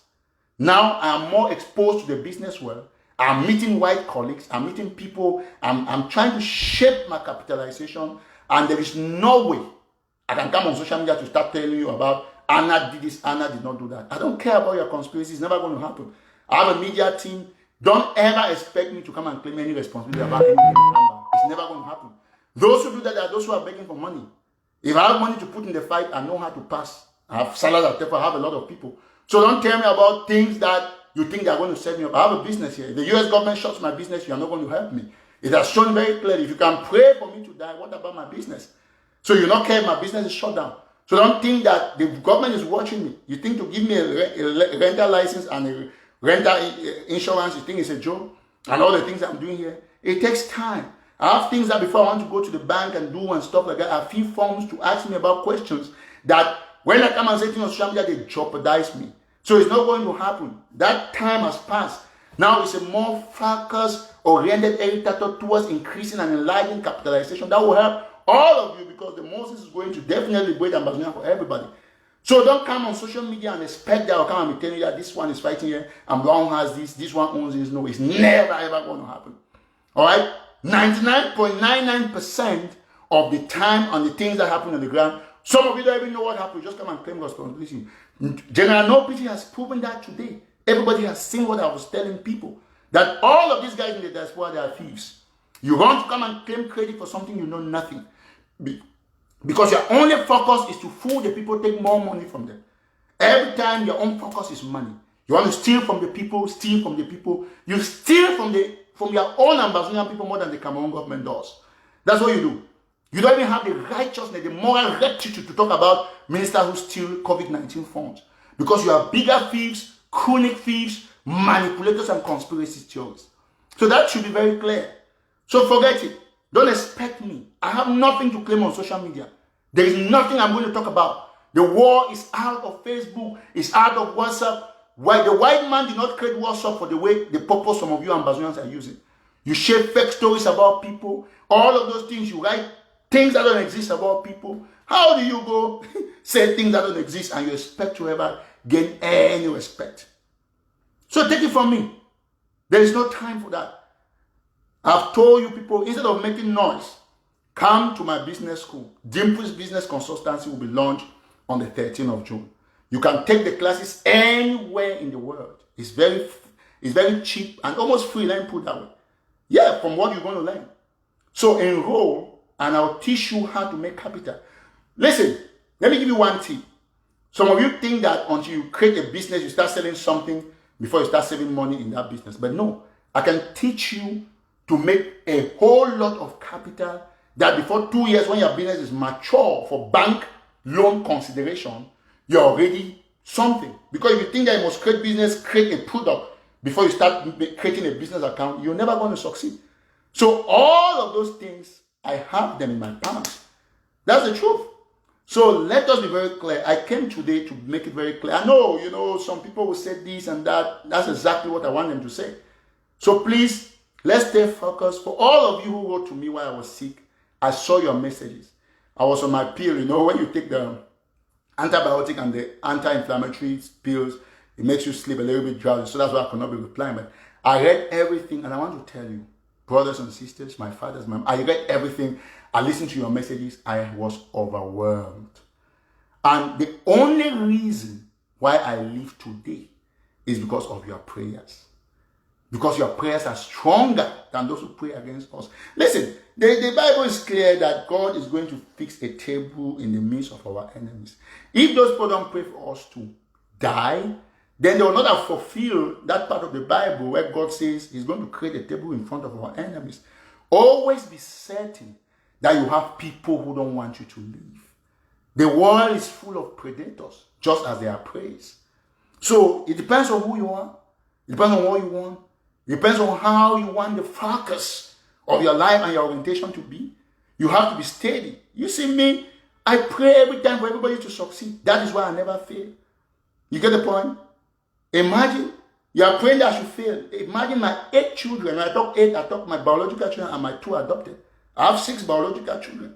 Now I am more exposed to the business world. I'm meeting white colleagues. I'm meeting people. I'm trying to shape my capitalization. And there is no way I can come on social media to start telling you about Anna did this, Anna did not do that. I don't care about your conspiracy. It's never going to happen. I have a media team. Don't ever expect me to come and claim any responsibility about anything. It's never going to happen. Those who do that are those who are begging for money. If I have money to put in the fight, I know how to pass. I have salaries, I have a lot of people. So don't tell me about things that you think they are going to set me up. I have a business here. If the US government shuts my business, you are not going to help me. It has shown very clearly. If you can pray for me to die, what about my business? So you not care if my business is shut down. So don't think that the government is watching me. You think to give me a rental license and a rental insurance, you think it's a joke? And all the things I'm doing here, it takes time. I have things that before I want to go to the bank and do and stuff like that, I have few forms to ask me about questions that when I come and say things on social media, they jeopardize me. So it's not going to happen. That time has passed. Now it's a more focus-oriented Eric Tataw towards increasing and enlarging capitalization that will help all of you, because the Moses is going to definitely break Ambazonia for everybody. So don't come on social media and expect that I'll come and be telling you that this one is fighting here, and one has this one owns this. No, it's never ever going to happen. Alright? 99.99% of the time on the things that happen on the ground, some of you don't even know what happened. Just come and claim responsibility. General Nobity has proven that today. Everybody has seen what I was telling people. That all of these guys in the diaspora, they are thieves. You want to come and claim credit for something you know nothing. Because your only focus is to fool the people, take more money from them. Every time your own focus is money. You want to steal from the people, steal from the people. You steal from your own Ambazonian people more than the Cameroon government does. That's what you do. You don't even have the righteousness, the moral rectitude to talk about ministers who steal COVID-19 funds. Because you are bigger thieves, chronic thieves, manipulators, and conspiracy theorists. So that should be very clear. So forget it. Don't expect me. I have nothing to claim on social media. There is nothing I'm going to talk about. The war is out of Facebook. It's out of WhatsApp. Why the white man did not create WhatsApp for the purpose some of you Ambazonians are using. You share fake stories about people. All of those things you write. Things that don't exist about people. How do you go say things that don't exist and you expect to ever gain any respect? So take it from me. There is no time for that. I've told you people, instead of making noise, come to my business school. Dimple's Business Consultancy will be launched on the 13th of June. You can take the classes anywhere in the world. It's very cheap and almost free. Let me put it that way. Yeah, from what you're going to learn. So enroll. And I'll teach you how to make capital. Listen, let me give you one tip. Some of you think that until you create a business, you start selling something before you start saving money in that business. But no, I can teach you to make a whole lot of capital that before 2 years, when your business is mature for bank loan consideration, you're already something. Because if you think that you must create business, create a product before you start creating a business account, you're never going to succeed. So all of those things, I have them in my palms. That's the truth. So let us be very clear. I came today to make it very clear. I know, some people will say this and that. That's exactly what I want them to say. So please, let's stay focused. For all of you who wrote to me while I was sick, I saw your messages. I was on my pill. When you take the antibiotic and the anti-inflammatory pills, it makes you sleep a little bit drowsy. So that's why I could not be replying. But I read everything, and I want to tell you, brothers and sisters, my fathers, I read everything. I listened to your messages. I was overwhelmed. And the only reason why I live today is because of your prayers. Because your prayers are stronger than those who pray against us. Listen, the Bible is clear that God is going to fix a table in the midst of our enemies. If those people don't pray for us to die, then they will not have fulfilled that part of the Bible where God says he's going to create a table in front of our enemies. Always be certain that you have people who don't want you to live. The world is full of predators, just as there are prey. So it depends on who you are. It depends on what you want. It depends on how you want the focus of your life and your orientation to be. You have to be steady. You see me, I pray every time for everybody to succeed. That is why I never fail. You get the point? Imagine you are praying that I should fail. Imagine my 8 children. When I talk 8, I talk my biological children and my 2 adopted. I have 6 biological children.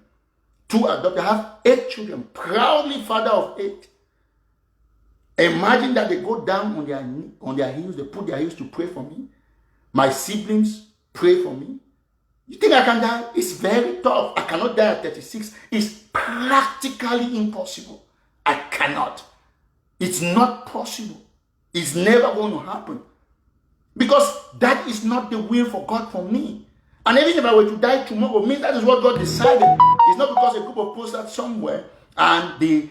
2 adopted. I have 8 children. Proudly father of 8. Imagine that they go down on their heels. They put their heels to pray for me. My siblings pray for me. You think I can die? It's very tough. I cannot die at 36. It's practically impossible. I cannot. It's not possible. It's never going to happen. Because that is not the will for God for me. And even if I were to die tomorrow, means that is what God decided. It's not because a group of people sat somewhere and they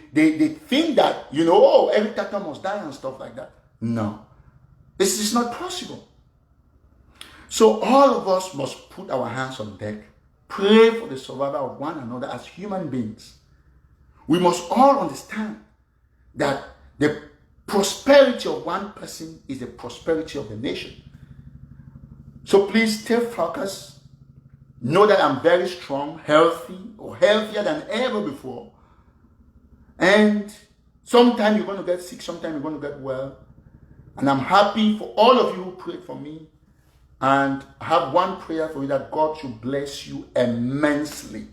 think that, every Tataw must die and stuff like that. No. This is not possible. So all of us must put our hands on deck. Pray for the survival of one another as human beings. We must all understand that the prosperity of one person is the prosperity of the nation. So please stay focused. Know that I'm very strong, healthy, or healthier than ever before. And sometimes you're going to get sick, sometimes you're going to get well. And I'm happy for all of you who prayed for me. And I have one prayer for you, that God should bless you immensely.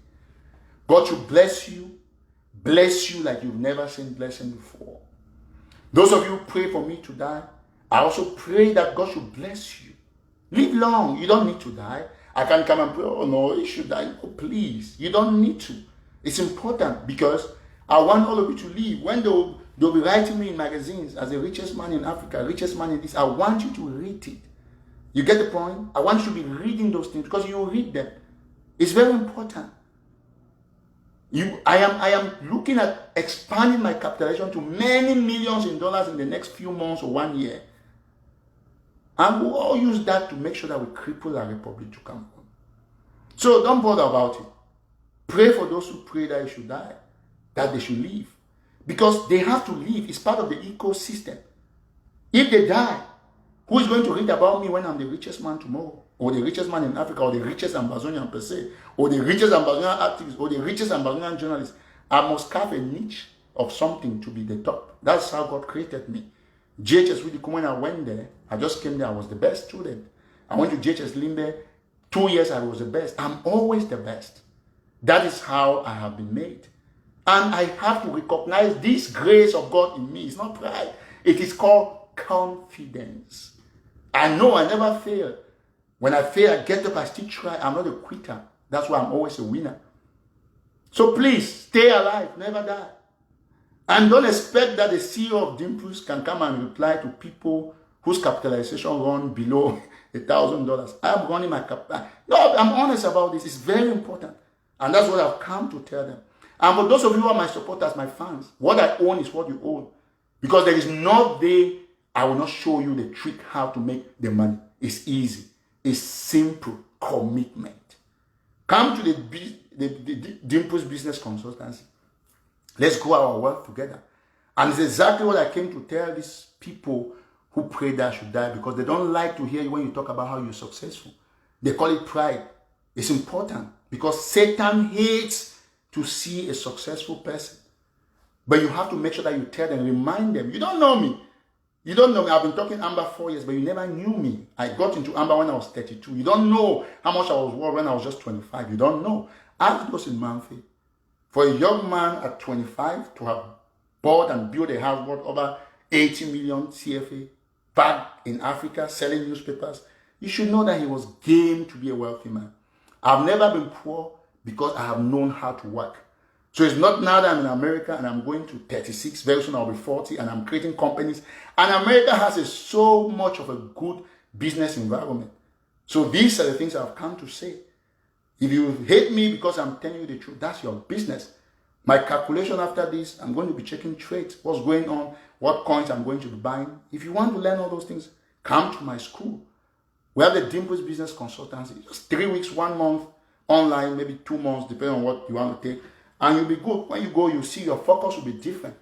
God should bless you like you've never seen blessing before. Those of you who pray for me to die, I also pray that God should bless you. Live long. You don't need to die. I can't come and pray, oh no, you should die. Oh, please, you don't need to. It's important because I want all of you to live. When They'll be writing me in magazines as the richest man in Africa, richest man in this. I want you to read it. You get the point? I want you to be reading those things because you read them. It's very important. I am looking at expanding my capitalization to many millions in dollars in the next few months or 1 year. And we'll all use that to make sure that we cripple our republic to come home. So don't bother about it. Pray for those who pray that they should die, that they should leave. Because they have to leave. It's part of the ecosystem. If they die, who is going to read about me when I'm the richest man tomorrow? Or the richest man in Africa, or the richest Amazonian per se, or the richest Amazonian activist, or the richest Amazonian journalist? I must carve a niche of something to be the top. That's how God created me. JHS Really, when I went there, I just came there, I was the best student. I went to JHS Limbe, 2 years I was the best. I'm always the best. That is how I have been made. And I have to recognize this grace of God in me. It's not pride. It is called confidence. I know I never fail. When I fail, I get up, I still try. I'm not a quitter. That's why I'm always a winner. So please, stay alive, never die. And don't expect that the CEO of Dimples can come and reply to people whose capitalization run below $1,000. I'm running my capital. No, I'm honest about this. It's very important. And that's what I've come to tell them. And for those of you who are my supporters, my fans, what I own is what you own. Because there is no day I will not show you the trick how to make the money. It's easy. It's simple commitment. Come to the Dimples Business Consultancy. Let's grow our wealth together. And it's exactly what I came to tell these people who pray that I should die, because they don't like to hear you when you talk about how you're successful. They call it pride. It's important because Satan hates to see a successful person. But you have to make sure that you tell them, remind them, you don't know me. You don't know me. I've been talking Amba 4 years, but you never knew me. I got into Amba when I was 32. You don't know how much I was worth when I was just 25. You don't know. Ask those in Manfi. For a young man at 25 to have bought and built a house worth over 80 million CFA back in Africa selling newspapers, you should know that he was game to be a wealthy man. I've never been poor because I have known how to work. So it's not now that I'm in America and I'm going to 36, very soon I'll be 40, and I'm creating companies. And America has so much of a good business environment. So these are the things I've come to say. If you hate me because I'm telling you the truth, that's your business. My calculation after this, I'm going to be checking trades, what's going on, what coins I'm going to be buying. If you want to learn all those things, come to my school. We have the Dimples Business Consultancy. Just 3 weeks, 1 month, online, maybe 2 months, depending on what you want to take. And you'll be good. When you go, you see your focus will be different.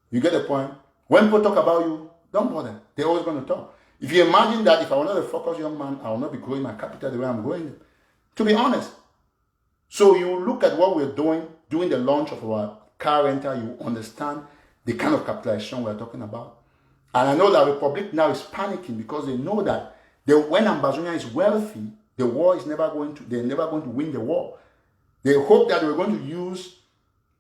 You get the point? When people talk about you, don't bother. They're always going to talk. If you imagine that if I were not a focused young man, I will not be growing my capital the way I'm growing. To be honest. So you look at what we're doing the launch of our car rental, you understand the kind of capitalization we're talking about. And I know that Republic now is panicking because they know that when Ambazonia is wealthy, the war is never going to, they're never going to win the war. They hope that we're going to use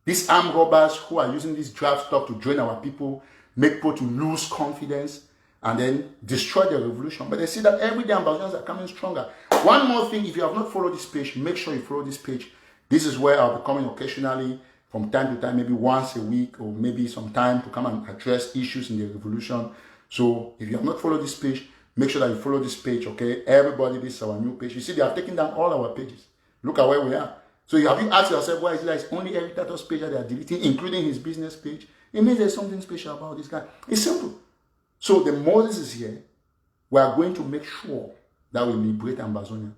these armed robbers who are using this draft stock to drain our people, make people to lose confidence, and then destroy the revolution. But they see that every day Ambazonians are coming stronger. One more thing, if you have not followed this page, make sure you follow this page. This is where I'll be coming occasionally, from time to time, maybe once a week, or maybe some time to come and address issues in the revolution. So if you have not followed this page, make sure that you follow this page, okay? Everybody, this is our new page. You see, they have taken down all our pages. Look at where we are. So have you asked yourself, why is it that it's only Eric Tataw's page that they are deleting, including his business page? It means there's something special about this guy. It's simple. So the Moses is here. We are going to make sure that we liberate Ambazonia.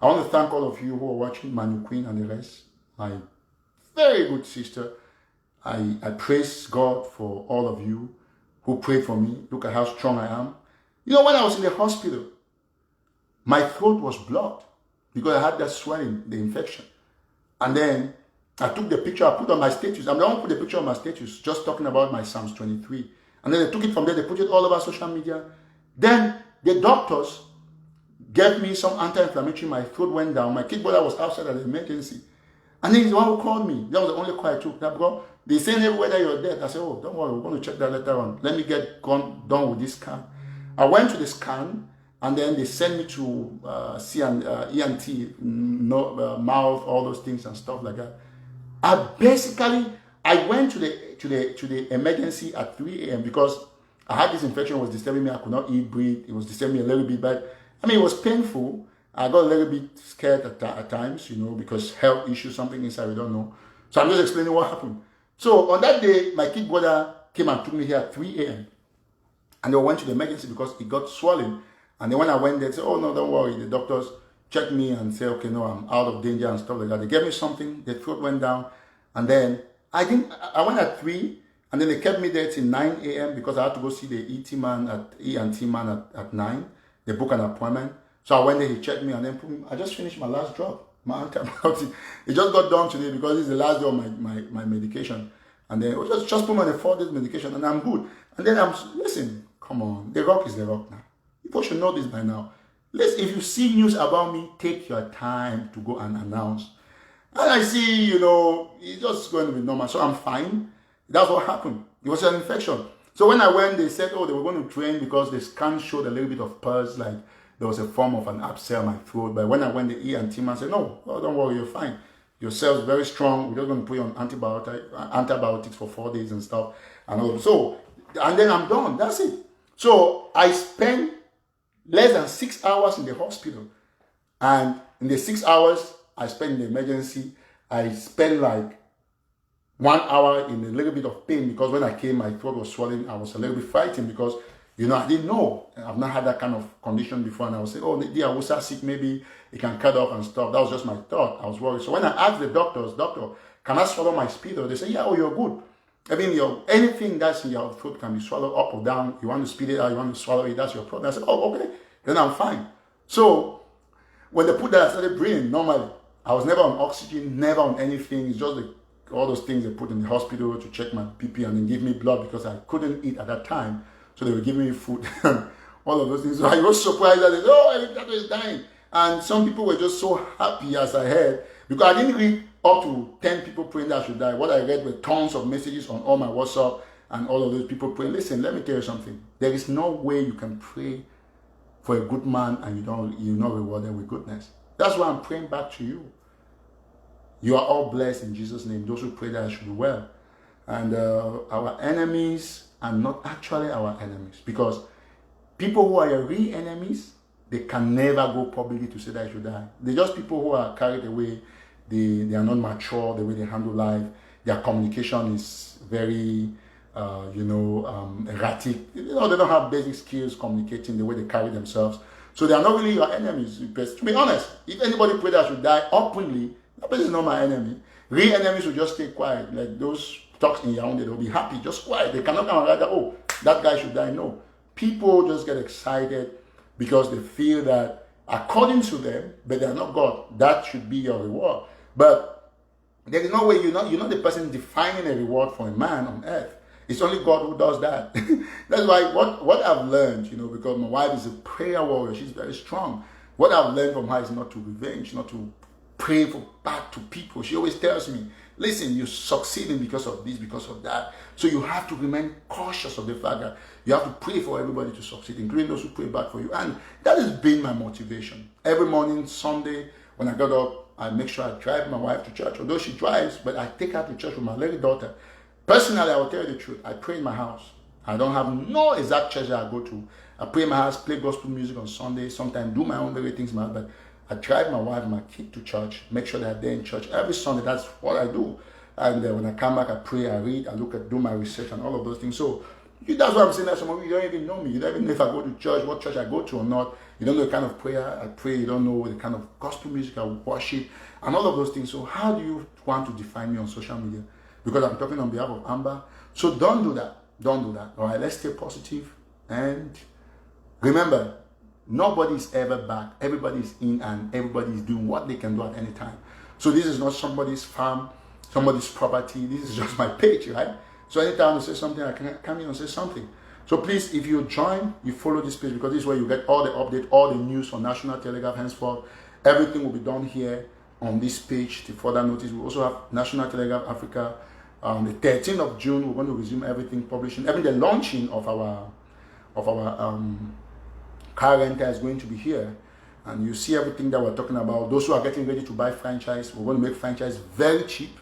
I want to thank all of you who are watching, Manu Queen and the rest. My very good sister. I praise God for all of you who prayed for me. Look at how strong I am. You know, when I was in the hospital, my throat was blocked because I had that swelling, the infection. And then I took the picture, I put on my status. I'm the one who put the picture on my status, just talking about my Psalms 23. And then they took it from there, they put it all over social media. Then the doctors gave me some anti-inflammatory, my throat went down. My kid brother was outside at the emergency. And then he's the one who called me. That was the only call I took. That bro, they saying everywhere that you're dead. I said, oh, don't worry, we're going to check that later on. Let me get done with this scan. I went to the scan, and then they sent me to see an ENT, mouth, all those things and stuff like that. I went to the the emergency at 3 a.m. because I had this infection. It was disturbing me. I could not eat, breathe. It was disturbing me a little bit, but I mean, it was painful. I got a little bit scared at times, because health issues, something inside, we don't know. So I'm just explaining what happened. So on that day, my kid brother came and took me here at 3 a.m. And they went to the emergency because it got swollen. And then when I went there, they said, oh, no, don't worry. The doctors checked me and said, okay, no, I'm out of danger and stuff like that. They gave me something. The throat went down. And then I went at 3. And then they kept me there till 9 a.m. because I had to go see the ENT man at 9. They booked an appointment. So I went there, he checked me, and then I just finished my last drop, my antibiotic. It just got done today because it's the last day of my medication. And then just put me on a 4-day medication, and I'm good. And then listen, come on, the rock is the rock now. People should know this by now. Listen, if you see news about me, take your time to go and announce. And I see, it's just going to be normal. So I'm fine. That's what happened. It was an infection. So when I went, they said, oh, they were going to drain because the scan showed a little bit of pus, like there was a form of an abscess in my throat. But when I went, the ENT man said, no, don't worry, you're fine. Your cells very strong. We're just going to put you on antibiotics for 4 days and stuff. And all. So, and then I'm done. That's it. So I spent less than 6 hours in the hospital. And in the 6 hours I spent in the emergency, I spent like 1 hour in a little bit of pain because when I came, my throat was swelling. I was a little bit frightened because I didn't know. I've not had that kind of condition before. And I was saying, oh, the Awusa sick, maybe it can cut off and stuff. That was just my thought. I was worried. So when I asked the doctors, doctor, can I swallow my speedo? They say, yeah, oh, you're good. I mean, anything that's in your throat can be swallowed up or down. You want to speed it out, you want to swallow it, that's your problem. I said, oh, okay. Then I'm fine. So when they put that, I started breathing normally. I was never on oxygen, never on anything. It's just all those things they put in the hospital to check my BP and then give me blood because I couldn't eat at that time. So they were giving me food and all of those things. So I was surprised that they said, oh, that was dying. And some people were just so happy as I heard, because I didn't read up to 10 people praying that I should die. What I read were tons of messages on all my WhatsApp and all of those people praying. Listen, let me tell you something. There is no way you can pray for a good man and you're not rewarded with goodness. That's why I'm praying back to you. You are all blessed in Jesus' name. Those who pray that I should do well. And our enemies are not actually our enemies, because people who are your real enemies, they can never go publicly to say that I should die. They're just people who are carried away. They are not mature the way they handle life. Their communication is very, erratic. They don't have basic skills communicating the way they carry themselves. So they are not really your enemies. Because, to be honest, if anybody pray that I should die openly, that person is not my enemy. Real enemies will just stay quiet. Like those talks in Yaoundé, they'll be happy, just quiet. They cannot come and write that, oh, that guy should die. No. People just get excited because they feel that according to them, but they are not God. That should be your reward. But there is no way you're not the person defining a reward for a man on earth. It's only God who does that. That's why what I've learned, because my wife is a prayer warrior, she's very strong. What I've learned from her is not to revenge, not to pray for bad to people. She always tells me, listen, you're succeeding because of this, because of that. So you have to remain cautious of the fact that you have to pray for everybody to succeed, including those who pray back for you. And that has been my motivation. Every morning, Sunday, when I got up, I make sure I drive my wife to church. Although she drives, but I take her to church with my little daughter. Personally, I will tell you the truth. I pray in my house. I don't have no exact church that I go to. I pray in my house, play gospel music on Sunday, sometimes do my own little things, but I drive my wife and my kid to church, make sure they're there in church every Sunday. That's what I do. And when I come back, I pray, I read, I look at, do my research and all of those things. So that's what I'm saying. That some of you don't even know me. You don't even know if I go to church, what church I go to or not. You don't know the kind of prayer I pray. You don't know the kind of gospel music I worship and all of those things. So how do you want to define me on social media? Because I'm talking on behalf of Amba. So don't do that. Don't do that. All right, let's stay positive. And remember, nobody is ever back. Everybody is in and everybody is doing what they can do at any time. So this is not somebody's farm, somebody's property. This is just my page, right? So anytime I say something, I can come in and say something. So please, if you join, you follow this page, because this is where you get all the update, all the news on National Telegraph henceforth. Everything will be done here on this page to further notice. We also have National Telegraph Africa. The 13th of June, we're going to resume everything publishing. Even the launching of our car renter is going to be here. And you see everything that we're talking about. Those who are getting ready to buy franchise, we're going to make franchise very cheap,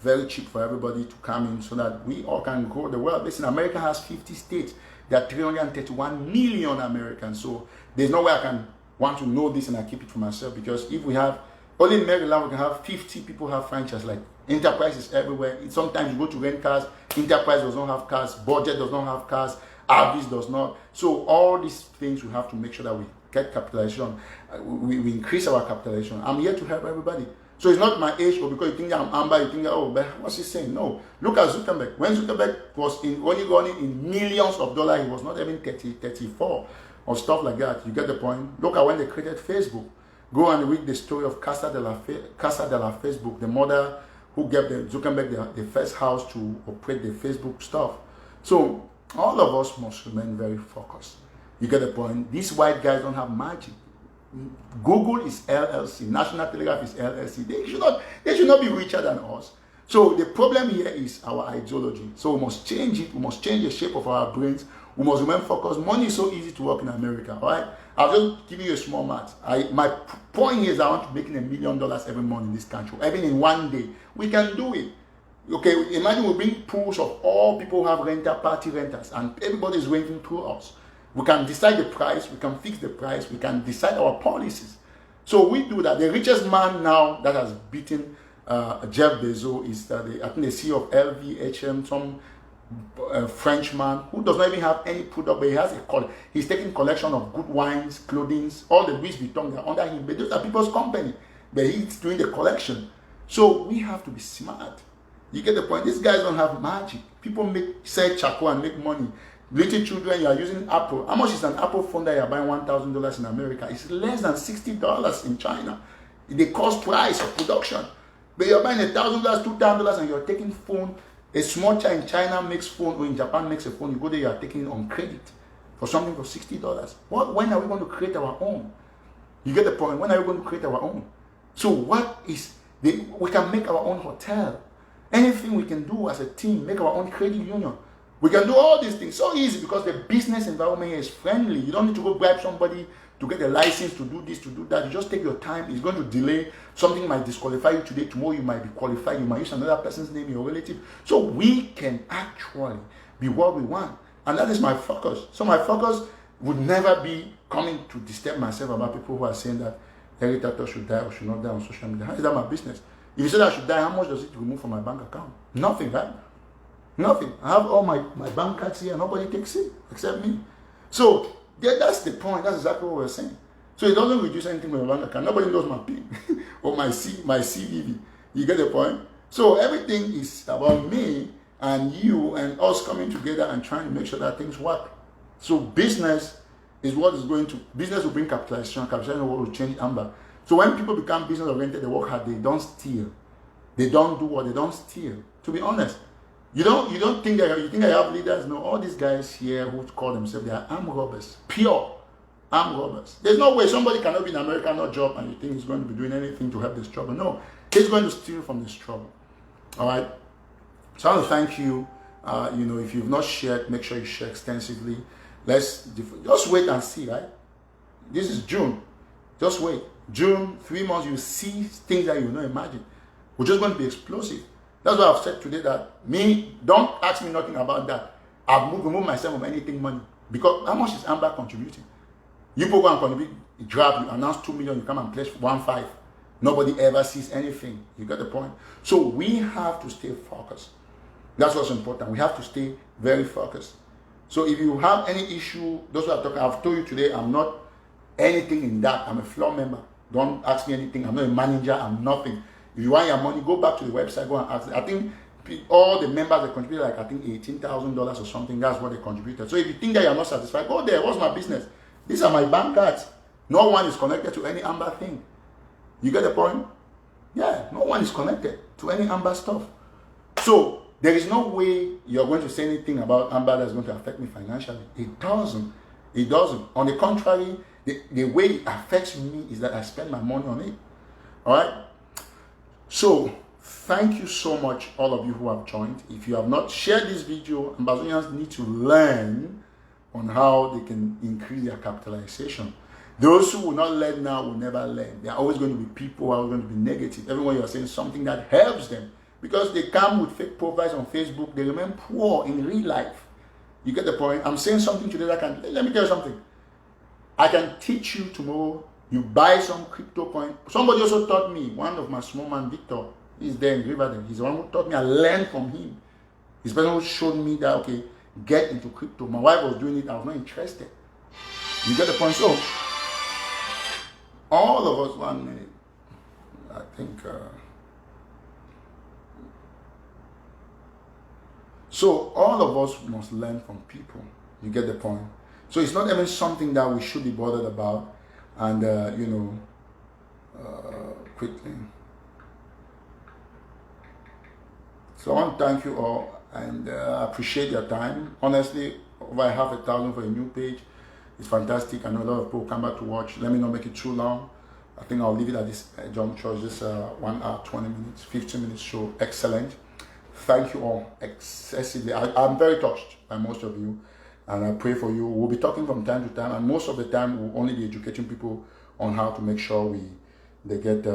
very cheap for everybody to come in so that we all can grow the world. Listen, America has 50 states. There are 331 million Americans. So there's no way I can want to know this and I keep it for myself, because if we have, only in Maryland, we can have 50 people have franchise. Like enterprises everywhere. Sometimes you go to rent cars, enterprise does not have cars, budget does not have cars, Arby's does not. So all these things we have to make sure that we get capitalization. We increase our capitalization. I'm here to help everybody. So it's not my age, or because you think I'm Amba, you think, oh, but what's he saying? No. Look at Zuckerberg. When Zuckerberg was only running in millions of dollars, he was not even 34 or stuff like that. You get the point? Look at when they created Facebook. Go and read the story of Casa de la Facebook, the mother who gave Zuckerberg the first house to operate the Facebook stuff. So all of us must remain very focused. You get the point? These white guys don't have magic. Google is LLC, National Telegraph is LLC. They should not be richer than us. So the problem here is our ideology. So we must change it. We must change the shape of our brains. We must remain focused. Money is so easy to work in America, all right? I'll just give you a small math. My point here is I want to make $1 million every month in this country, even in one day. We can do it. Okay, imagine we bring pools of all people who have party renters, and everybody is renting through us. We can decide the price, we can fix the price, we can decide our policies. So we do that. The richest man now that has beaten Jeff Bezos is I think the CEO of LVHM, some Frenchman who does not even have any product, but he has he's taking collection of good wines, clothing, all the Louis Vuitton that are under him. But those are people's company, but he's doing the collection. So we have to be smart. You get the point? These guys don't have magic. People sell charcoal and make money. Little children, you are using Apple. How much is an Apple phone that you are buying $1,000 in America? It's less than $60 in China. The cost price of production. But you're buying $1,000, $2,000, and you're taking phone. A small child in China makes phone, or in Japan makes a phone. You go there, you are taking it on credit for something for $60. When are we going to create our own? You get the point? When are we going to create our own? So we can make our own hotel. Anything we can do as a team, make our own credit union. We can do all these things so easy because the business environment here is friendly. You don't need to go bribe somebody to get a license to do this, to do that. You just take your time. It's going to delay. Something might disqualify you today. Tomorrow you might be qualified. You might use another person's name, your relative. So we can actually be what we want. And that is my focus. So my focus would never be coming to disturb myself about people who are saying that Eric Tataw should die or should not die on social media. How is that my business? If you say that I should die, how much does it remove from my bank account? Nothing, right? Nothing. I have all my bank cards here. Nobody takes it except me. So that's the point. That's exactly what we're saying. So it doesn't reduce anything from my bank account. Nobody knows my PIN or my CVV. You get the point? So everything is about me and you and us coming together and trying to make sure that things work. So business is what is going to, business will bring capitalization. Capitalization will change Amba. So when people become business oriented, they work hard, they don't steal. They don't do what? They don't steal. To be honest. You don't think that you think I have leaders? No, all these guys here who call themselves, they are armed robbers, pure armed robbers. There's no way somebody cannot be in America, no job, and you think he's going to be doing anything to help this trouble. No, he's going to steal from this trouble. All right. So I want to thank you. If you've not shared, make sure you share extensively. Let's just wait and see. Right? This is June. Just wait. June, 3 months, you see things that you will not imagine. We're just going to be explosive. That's why I've said today that don't ask me nothing about that. I've removed myself from anything money. Because how much is Amba contributing? You people go and contribute, you announce 2 million, you come and pledge 1.5. Nobody ever sees anything. You get the point? So we have to stay focused. That's what's important. We have to stay very focused. So if you have any issue, those who are talking, I've told you today, I'm not anything in that. I'm a floor member. Don't ask me anything. I'm not a manager. I'm nothing. If you want your money, go back to the website, go and ask. I think all the members, they contributed like, I think $18,000 or something. That's what they contributed. So if you think that you're not satisfied, go there. What's my business? These are my bank cards. No one is connected to any Amba thing. You get the point? Yeah, no one is connected to any Amba stuff. So there is no way you're going to say anything about Amba that's going to affect me financially. It doesn't. It doesn't. On the contrary, the way it affects me is that I spend my money on it. All right? So, thank you so much, all of you who have joined. If you have not shared this video, Ambazonians need to learn on how they can increase their capitalization. Those who will not learn now will never learn. There are always going to be people who are going to be negative. Everyone you are saying something that helps them, Because they come with fake profiles on Facebook, they remain poor in real life. You get the point? I'm saying something today that let me tell you something. I can teach you tomorrow. You buy some crypto coin. Somebody also taught me, one of my small man, Victor, he's there in Riverdale. He's the one who taught me. I learned from him. He's the person who showed me that, okay, get into crypto. My wife was doing it. I was not interested. You get the point? So, all of us, 1 minute, I think, so all of us must learn from people. You get the point? So it's not even something that we should be bothered about. And, quickly. So I want to thank you all and appreciate your time. Honestly, over 500,000 for a new page. It's fantastic. I know a lot of people come back to watch. Let me not make it too long. I think I'll leave it at this juncture. Just 1 hour, 20 minutes, 15 minutes show. Excellent. Thank you all excessively. I'm very touched by most of you, and I pray for you. We'll be talking from time to time, and most of the time we'll only be educating people on how to make sure they get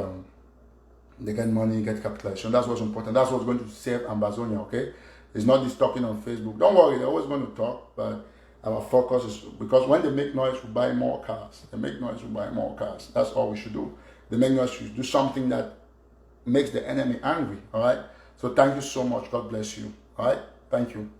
money, get capitalization. That's what's important. That's what's going to save Ambazonia. Okay, it's not this talking on Facebook. Don't worry, they're always going to talk, but our focus is, because when they make noise, we buy more cars. They make noise, we buy more cars. That's all we should do. They make noise, we should do something that makes the enemy angry. All right. So thank you so much. God bless you. All right. Thank you.